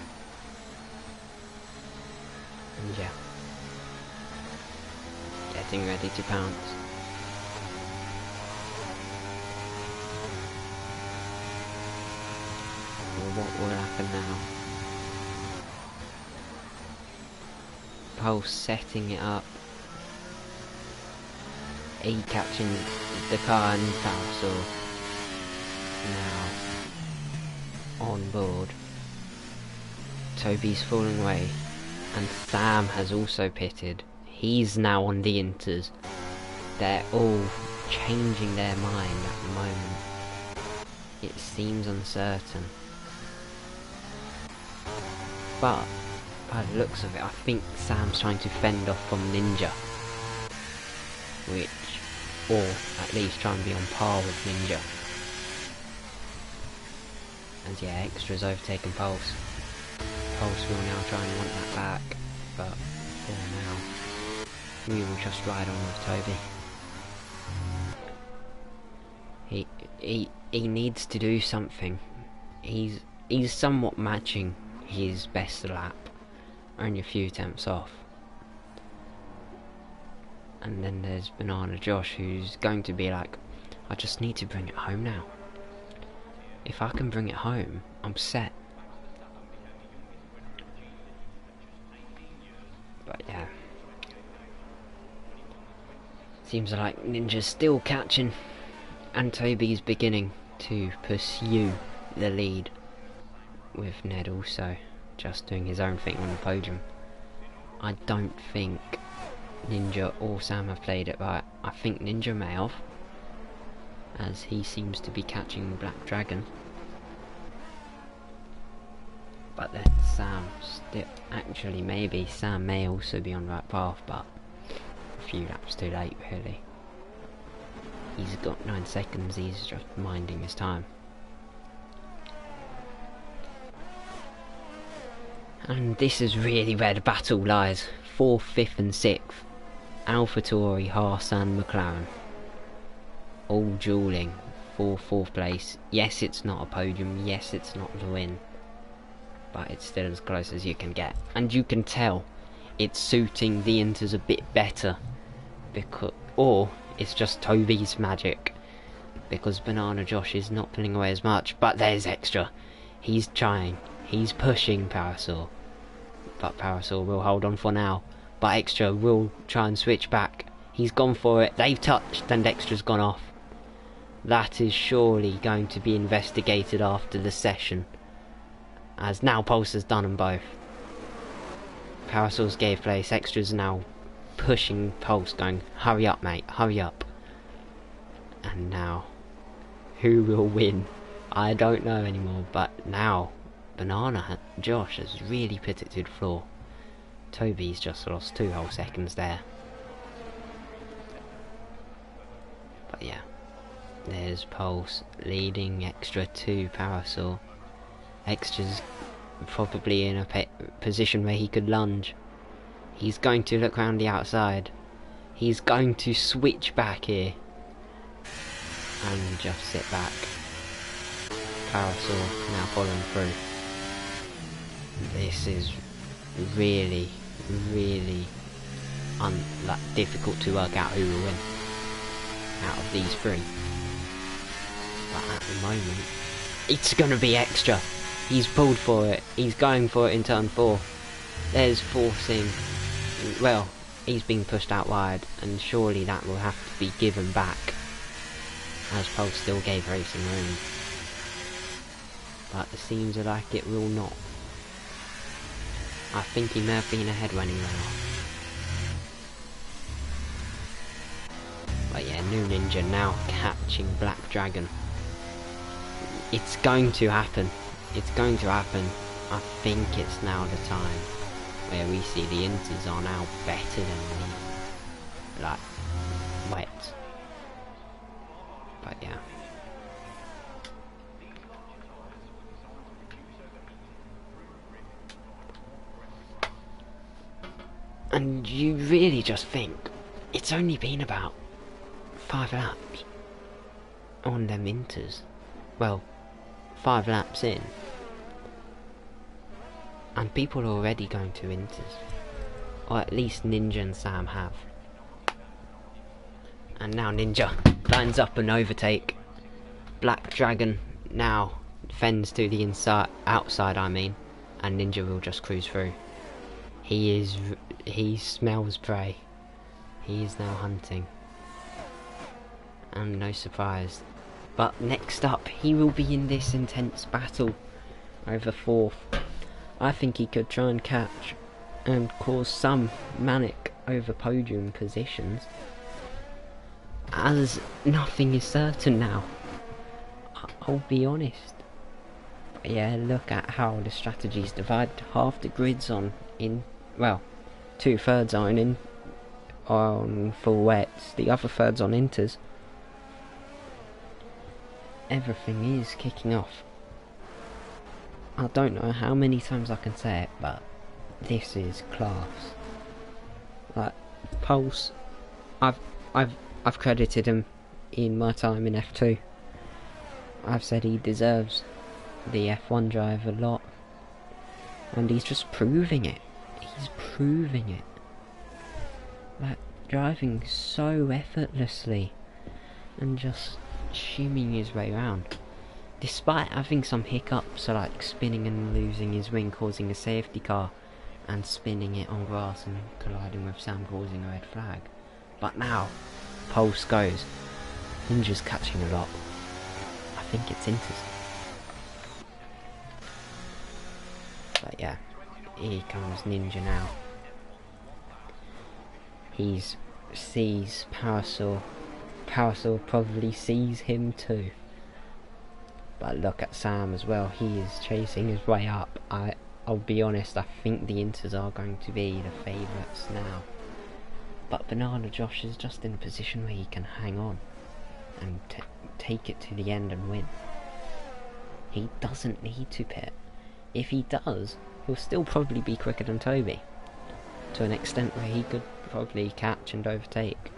And yeah. Getting ready to pounce. Well, what will happen now? Pulse setting it up. E catching the car and Parasol now on board. Toby's falling away, and Sam has also pitted. He's now on the Inters. They're all changing their mind at the moment. It seems uncertain, but by the looks of it, I think Sam's trying to fend off from Ninja, or at least try and be on par with Ninja. And yeah, Extra's overtaken Pulse. Pulse will now try and want that back, but for now, we will just ride on with Toby. He needs to do something. He's somewhat matching his best lap, only a few tenths off. And then there's Banana Josh, who's going to be like, I just need to bring it home now. If I can bring it home, I'm set. But yeah, seems like Ninja's still catching, and Toby's beginning to pursue the lead, with Ned also just doing his own thing on the podium. I don't think Ninja or Sam have played it right. I think Ninja may have, as he seems to be catching Black Dragon. But then Sam still, actually maybe Sam may also be on the right path, but a few laps too late really. He's got 9 seconds, he's just minding his time. And this is really where the battle lies. 4th, 5th and 6th. AlphaTauri, Haas and McLaren. All duelling for 4th place. Yes, it's not a podium, yes, it's not the win, but it's still as close as you can get. And you can tell it's suiting the Inters a bit better, because, or it's just Toby's magic, because Banana Josh is not pulling away as much. But there's Extra. He's trying, he's pushing Parasol, but Parasol will hold on for now. But Extra will try and switch back. He's gone for it. They've touched and Extra's gone off. That is surely going to be investigated after the session, as now Pulse has done them both. Parasol's gave place. Extra's now pushing Pulse, going, hurry up mate, hurry up. And now, who will win? I don't know anymore, but now Banana Josh has really put it to the floor. Toby's just lost 2 whole seconds there. But yeah, there's Pulse leading Extra to Parasol. Extra's probably in a position where he could lunge. He's going to look around the outside. He's going to switch back here and just sit back. Parasol now following through. This is really difficult to work out who will win out of these 3. But at the moment, it's going to be Extra. He's pulled for it. He's going for it in turn 4. There's forcing. Well, he's being pushed out wide, and surely that will have to be given back. as Pole still gave racing room. But it seems like it will not. I think he may have been ahead when he ran off. But yeah, New Ninja now catching Black Dragon. It's going to happen. It's going to happen. I think it's now the time where we see the Inters are now better than the, like, wet. But yeah. And you really just think, it's only been about 5 laps on them Inters. Well, 5 laps in. And people are already going to Inters. Or at least Ninja and Sam have. And now Ninja lines up an overtake. Black Dragon now fends to the outside, and Ninja will just cruise through. He smells prey. He is now hunting. And no surprise. But next up, he will be in this intense battle over 4th. I think he could try and catch and cause some manic over podium positions, as nothing is certain now. I'll be honest. But yeah, look at how the strategies divide. Half the grids on well, 2/3 are on full wets, the other third's on Inters. Everything is kicking off. I don't know how many times I can say it, but this is class. Like, Pulse, I've credited him in my time in F2. I've said he deserves the F1 drive a lot, and he's just proving it. He's proving it. Like, driving so effortlessly and just shimmying his way around. Despite having some hiccups, so like spinning and losing his wing, causing a safety car, and spinning it on grass and colliding with Sam, causing a red flag. But now, Pulse goes. Ninja's catching a lot. I think it's Inters. But yeah, here comes Ninja now. He sees Parasaur. Parasaur probably sees him too. But look at Sam as well, he is chasing his way up. I'll be honest, I think the Inters are going to be the favourites now. But Banana Josh is just in a position where he can hang on and take it to the end and win. He doesn't need to pit. If he does, he'll still probably be quicker than Toby, to an extent where he could probably catch and overtake.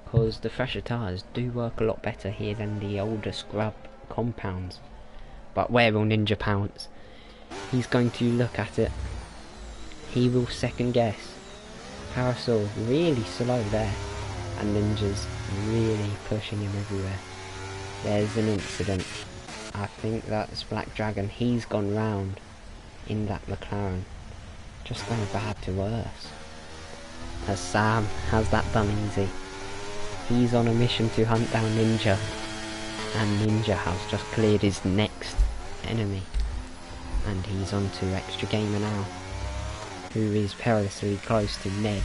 Because the fresher tyres do work a lot better here than the older scrub compounds. But where will Ninja pounce? He's going to look at it. He will second guess. Parasaur really slow there, and Ninja's really pushing him everywhere. There's an incident. I think that's Black Dragon. He's gone round in that McLaren. Just going bad to worse. As Sam has that done easy. He's on a mission to hunt down Ninja, and Ninja has just cleared his next enemy. And he's on to Extra Gamer now, who is perilously close to Ned.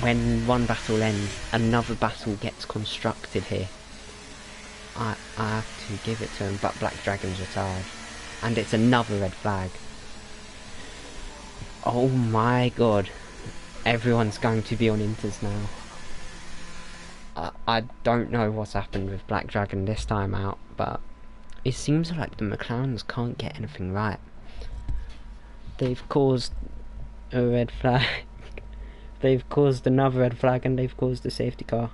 When one battle ends, another battle gets constructed here. I have to give it to him, but Black Dragon's retired. And it's another red flag. Oh my god. Everyone's going to be on Inters now. I don't know what's happened with Black Dragon this time out, but it seems like the McLarens can't get anything right. They've caused a red flag. They've caused another red flag, and they've caused a safety car.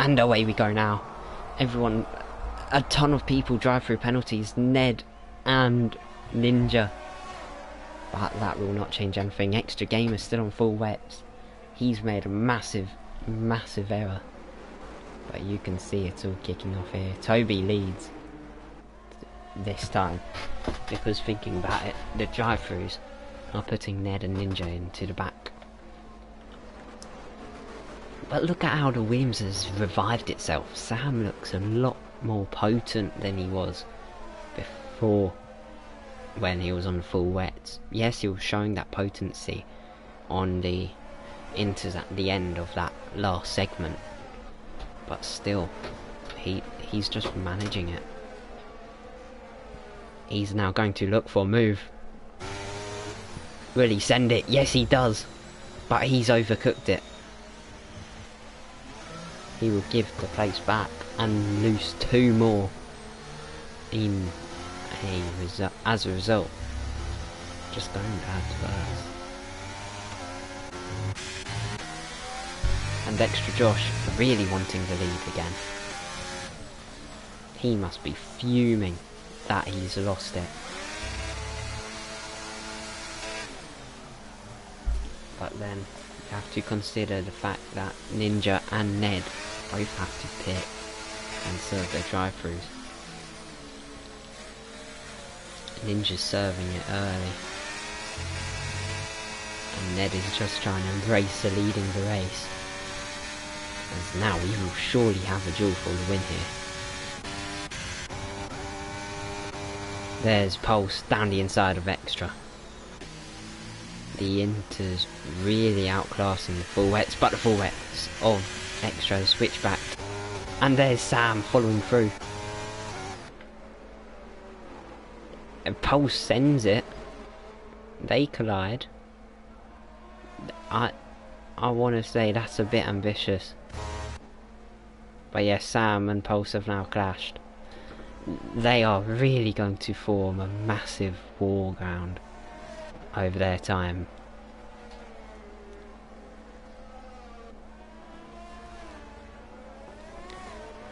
And away we go now. Everyone, a ton of people drive through penalties. Ned and Ninja. But that will not change anything. Extra Gamer still on full wets. He's made a massive error. But you can see it's all kicking off here. Toby leads this time. Because thinking about it, the drive-throughs are putting Ned and Ninja into the back. But look at how the Williams has revived itself. Sam looks a lot more potent than he was before when he was on full wets. Yes, he was showing that potency on the inters at the end of that last segment. But still, he's just managing it. He's now going to look for a move. Will he send it? Yes, he does. But he's overcooked it. He will give the place back and lose 2 more as a result. Just going bad first. And Extra Josh really wanting the lead again. He must be fuming that he's lost it. But then you have to consider the fact that Ninja and Ned both have to pit and serve their drive-throughs. Ninja's serving it early. And Ned is just trying to embrace leading the race. As now we will surely have a duel for the win here. There's Pulse down the inside of Extra. The Inter's really outclassing the full wets, but the full wets of Extra switch back. And there's Sam following through. And Pulse sends it. They collide. I want to say that's a bit ambitious. But yes, Sam and Pulse have now clashed. They are really going to form a massive war ground over their time.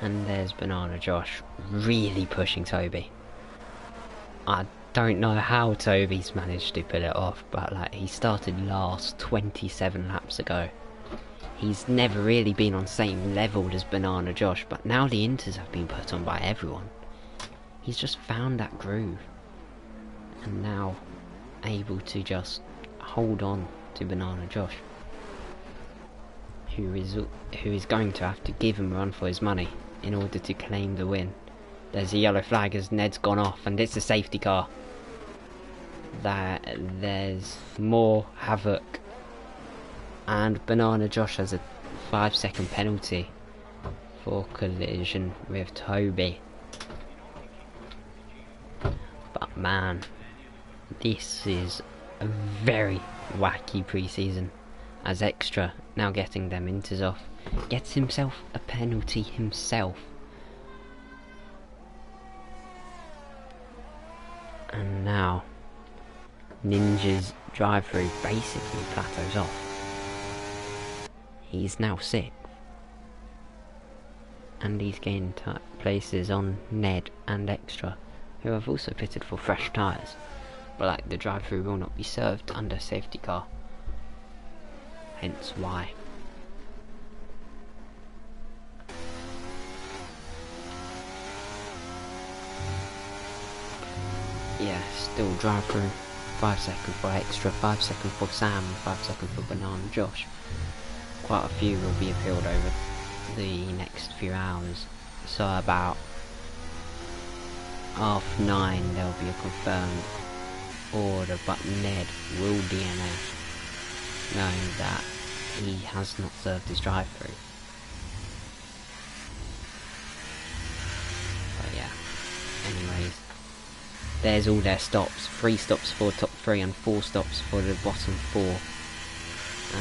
And there's Banana Josh really pushing Toby. I don't know how Toby's managed to pull it off, but like, he started last 27 laps ago. He's never really been on the same level as Banana Josh, but now the inters have been put on by everyone. He's just found that groove. And now able to just hold on to Banana Josh. Who is going to have to give him a run for his money in order to claim the win. There's a yellow flag as Ned's gone off, and it's a safety car. There's more havoc. And Banana Josh has a 5-second penalty for collision with Toby. But man, this is a very wacky pre-season, as Extra, now getting them inters off, gets himself a penalty himself. And now Ninja's drive-through basically plateaus off. He's now 6th. And he's gained places on Ned and Extra, who have also pitted for fresh tyres. But like, the drive-through will not be served under safety car. Hence why. Yeah, still drive-through. 5 seconds for Extra, 5 seconds for Sam, 5 seconds for Banana Josh. Quite a few will be appealed over the next few hours. So about 9:30 there'll be a confirmed order, but Ned will DNF, knowing that he has not served his drive-through. But yeah, anyways, there's all their stops. 3 stops for top 3 and 4 stops for the bottom 4.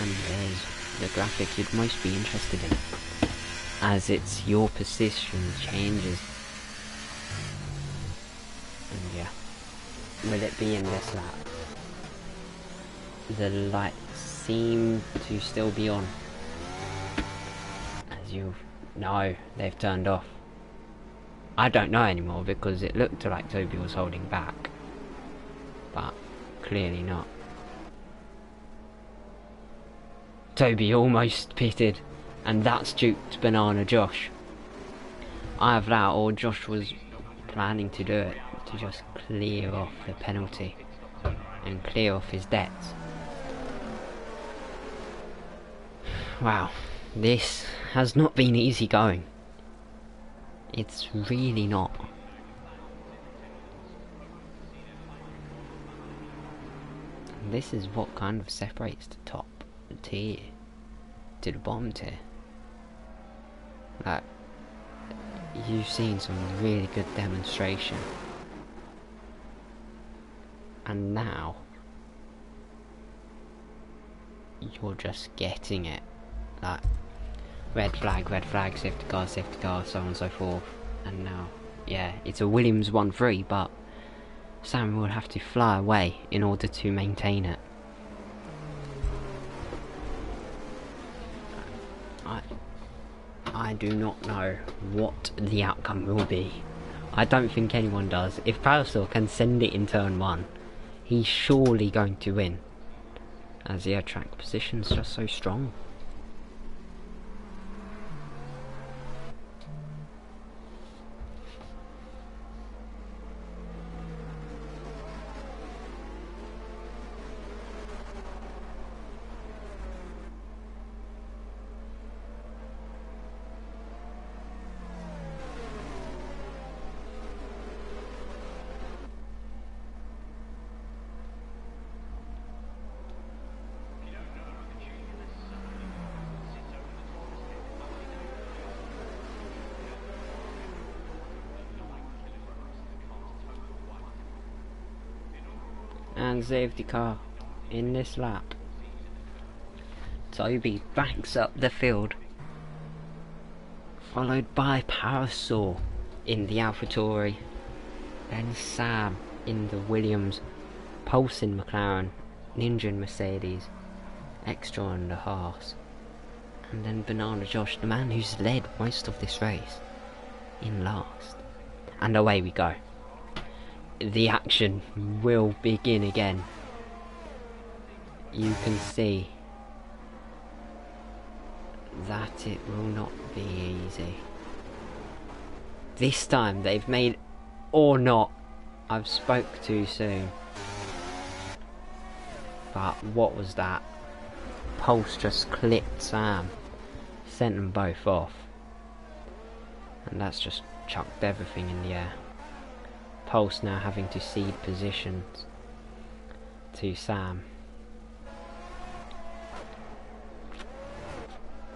And there's the graphic you'd most be interested in, as it's your position changes. And yeah, will it be in this lap? The lights seem to still be on, as you've No, they've turned off. I don't know anymore because it looked like Toby was holding back. But clearly not. Toby almost pitted, and that's duped Banana Josh. Either that or Josh was planning to do it to just clear off the penalty and clear off his debts. Wow, this has not been easy going. It's really not. And this is what kind of separates the top tier to the bottom tier. Like, you've seen some really good demonstration, and now you're just getting it. Like, red flag, safety car, so on and so forth. And now, yeah, it's a Williams 1-3, but Sam will have to fly away in order to maintain it. I do not know what the outcome will be. I don't think anyone does. If Parasol can send it in turn 1, he's surely going to win, as the air track position's just so strong. And safety car in this lap. Toby backs up the field, followed by Parasol in the AlphaTauri, then Sam in the Williams, Pulse in McLaren, Ninja in Mercedes, Extra in the Haas, and then Banana Josh, the man who's led most of this race, in last. And away we go. The action will begin again. You can see that it will not be easy. This time they've made, or not, I've spoke too soon. But what was that? Pulse just clipped Sam, sent them both off, and that's just chucked everything in the air. Pulse now having to cede positions to Sam.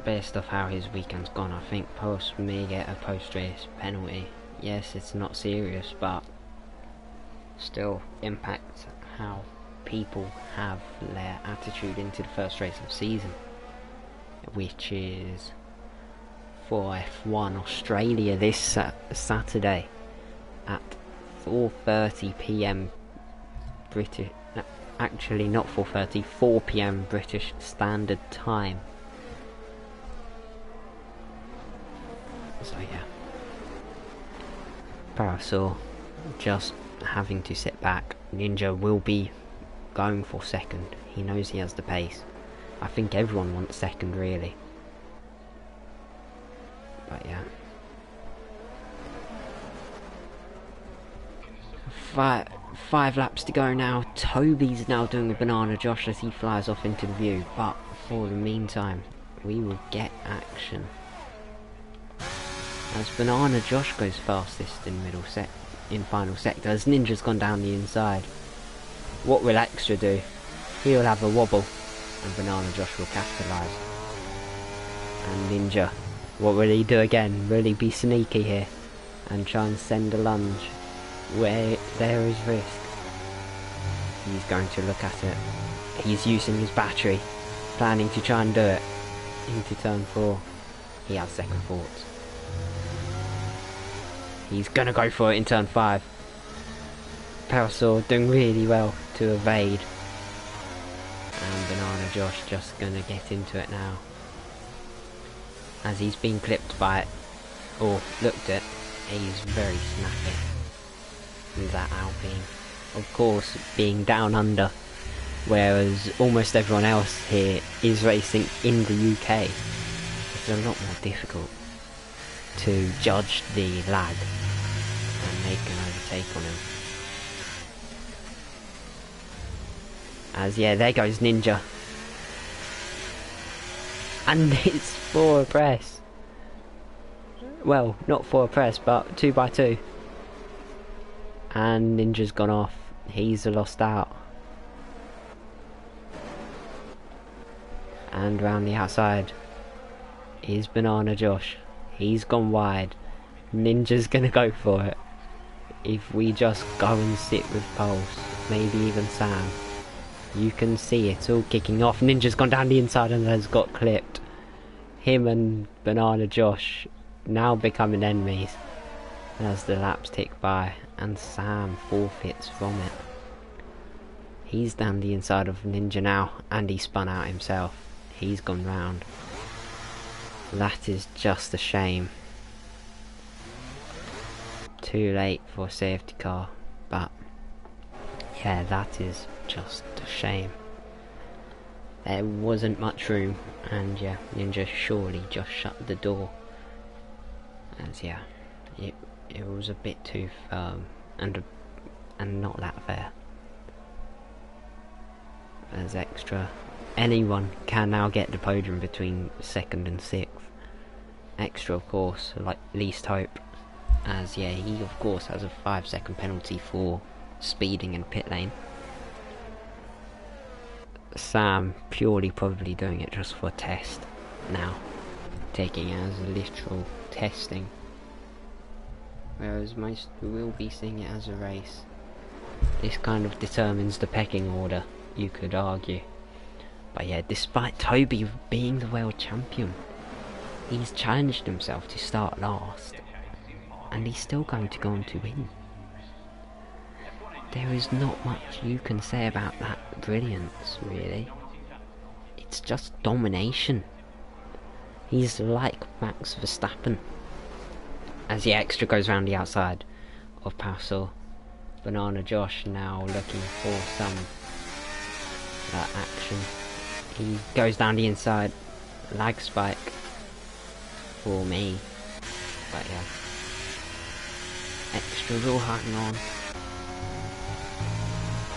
Based off how his weekend's gone, I think Pulse may get a post-race penalty. Yes, it's not serious, but still impacts how people have their attitude into the first race of the season, which is for F1 Australia this Saturday at 4:30 PM British, actually not 4:30, 4 PM British Standard Time. So yeah, Parasol just having to sit back. Ninja will be going for second. He knows he has the pace. I think everyone wants second really. But yeah. Five laps to go now. Toby's now doing a Banana Josh as he flies off into the view, but for the meantime we will get action as Banana Josh goes fastest in final sector, as Ninja's gone down the inside. What will Extra do? He'll have a wobble and Banana Josh will capitalise. And Ninja, what will he do again? Will he be sneaky here and try and send a lunge where there is risk? He's going to look at it. He's using his battery, planning to try and do it into turn 4. He has second thoughts. He's gonna go for it in turn 5. Parasol doing really well to evade. And Banana Josh just gonna get into it now. as he's been clipped by it, or looked at. He's very snappy. And that Alpine, of course, being down under, whereas almost everyone else here is racing in the UK. It's a lot more difficult to judge the lag and make an overtake on him. As yeah, there goes Ninja. And it's for a press. Well, not for a press, but 2x2. And Ninja's gone off. He's lost out. And round the outside is Banana Josh. He's gone wide. Ninja's gonna go for it. If we just go and sit with Pulse, maybe even Sam, you can see it's all kicking off. Ninja's gone down the inside and has got clipped. Him and Banana Josh now becoming enemies as the laps tick by, and Sam forfeits from it. He's down the inside of Ninja now, and he spun out himself. He's gone round. That is just a shame. Too late for a safety car, but yeah, that is just a shame. There wasn't much room, and yeah, Ninja surely just shut the door. As yeah, it was a bit too firm and not that fair. As Extra, anyone can now get the podium between 2nd and 6th. Extra, of course, like least hope, as yeah, he of course has a 5-second penalty for speeding in pit lane. Sam purely probably doing it just for a test now, taking it as a literal testing, whereas most will be seeing it as a race. This kind of determines the pecking order, you could argue. But yeah, despite Toby being the world champion, he's challenged himself to start last, and he's still going to go on to win. There is not much you can say about that brilliance, really. It's just domination. He's like Max Verstappen. As the Extra goes round the outside of Pausel, Banana Josh now looking for some action. He goes down the inside, lag spike for me, but yeah, Extra will hang on.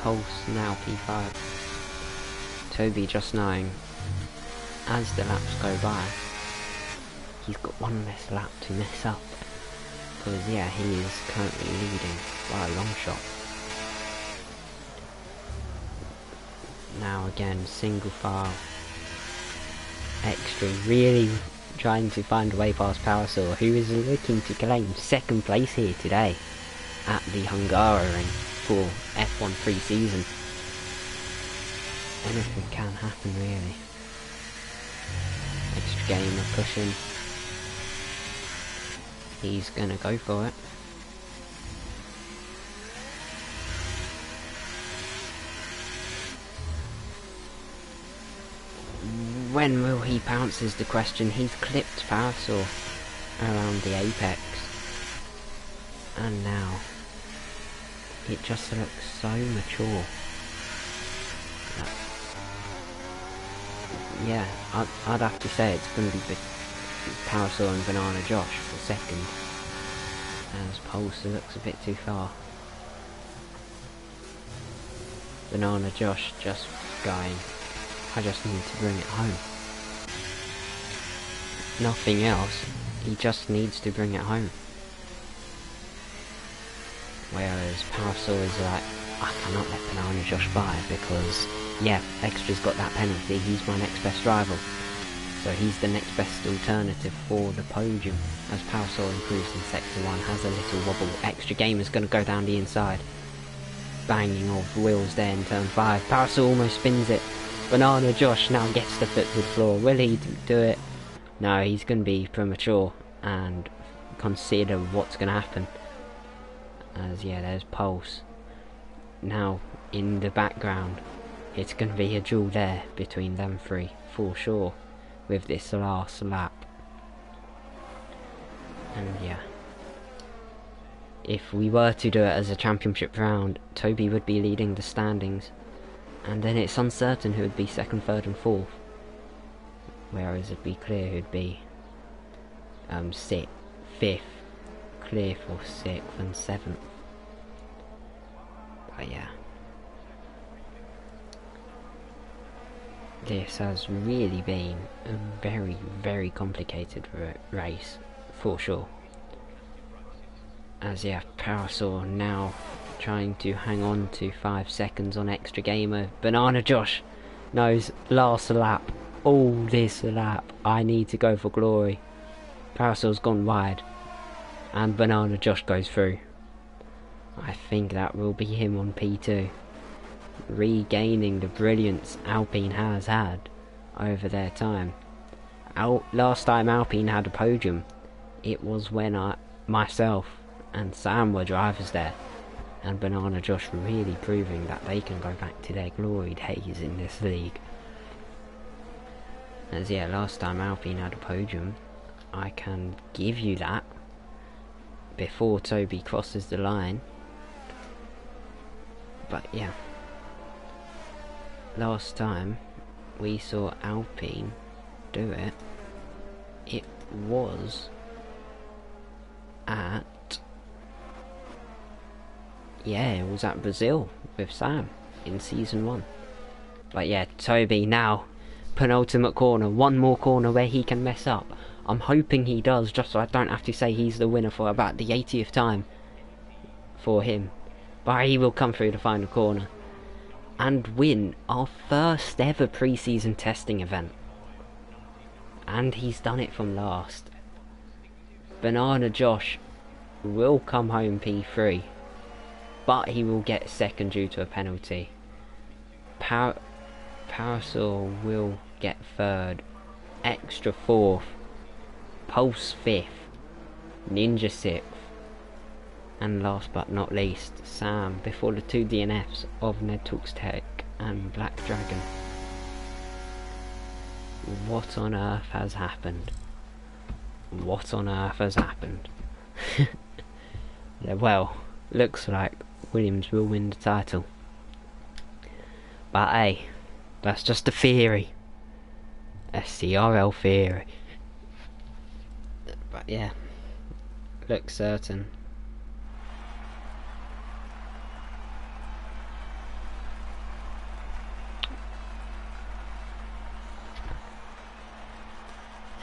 Pulse now P5. Toby just knowing, as the laps go by, he's got one less lap to mess up, because yeah, he is currently leading by a long shot. Now again, single file. Extra really trying to find a way past Powersaw, who is looking to claim 2nd place here today at the Hungary for F1 pre-season. Anything can happen, really. Extra gamer pushing. He's gonna go for it. When will he pounce is the question. He's clipped Powersaw around the apex, and now it just looks so mature. Yeah, I'd have to say it's going to be Powersaw and Banana Josh for 2nd, as Pulse looks a bit too far. Banana Josh just going, I just need to bring it home. Nothing else, he just needs to bring it home. Whereas Powersaw is like, I cannot let Banana Josh by because, yeah, Extra's got that penalty, he's my next best rival. So he's the next best alternative for the podium, as Powersaw improves in Sector 1, has a little wobble. Extra Gamer's going to go down the inside. Banging off wheels there in turn 5. Powersaw almost spins it. Banana Josh now gets the foot to the floor. Will he do it? No, he's going to be premature and consider what's going to happen. As yeah, there's Pulse. Now, in the background, it's going to be a duel there between them three, for sure, with this last lap. And yeah, if we were to do it as a championship round, Toby would be leading the standings, and then it's uncertain who would be second, third and fourth, whereas it'd be clear who'd be fifth, clear for sixth and seventh. But yeah, this has really been a very, very complicated race, for sure. As yeah, Parasol now trying to hang on to 5 seconds on extra gamer. Banana Josh knows last lap, all this lap, I need to go for glory. Parasol's gone wide, and Banana Josh goes through. I think that will be him on P2, regaining the brilliance Alpine has had over their time. Last time Alpine had a podium, it was when myself and Sam were drivers there, and Banana Josh really proving that they can go back to their glory days in this league. As yeah, last time Alpine had a podium, I can give you that before Toby crosses the line. But yeah, last time we saw Alpine do it, it was at Brazil with Sam in season 1. But yeah, Toby now, penultimate corner, one more corner where he can mess up. I'm hoping he does, just so I don't have to say he's the winner for about the 80th time for him. But he will come through the final corner and win our first ever pre-season testing event. And he's done it from last. Banana Josh will come home P3, but he will get second due to a penalty. Parasol will get third, extra fourth, Pulse fifth, Ninja sixth, and last but not least, Sam before the 2 DNFs of Ned Talks Tech and Black Dragon. What on earth has happened? What on earth has happened? Well, looks like Williams will win the title. But hey, that's just a theory. A CRL theory. But yeah, looks certain.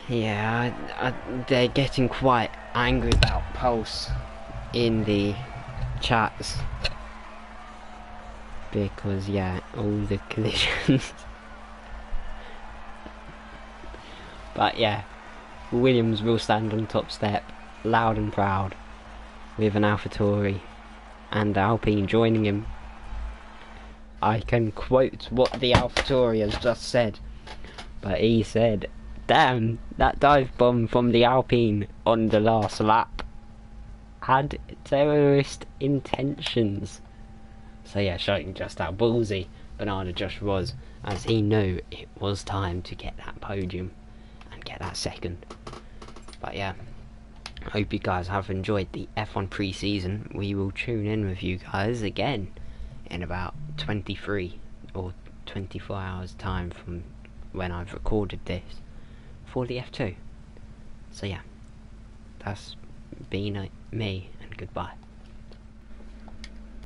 Yeah, they're getting quite angry about Pulse in the chats, because yeah, all the collisions. But yeah, Williams will stand on top step, loud and proud, with an AlphaTauri and Alpine joining him. I can quote what the AlphaTauri has just said, but he said, "Damn, that dive bomb from the Alpine on the last lap had terrorist intentions." So yeah, showing just how ballsy Banana Josh was, as he knew it was time to get that podium and get that second. But yeah, hope you guys have enjoyed the F1 pre-season. We will tune in with you guys again in about 23 or 24 hours time from when I've recorded this for the F2. So yeah, that's been me, and goodbye.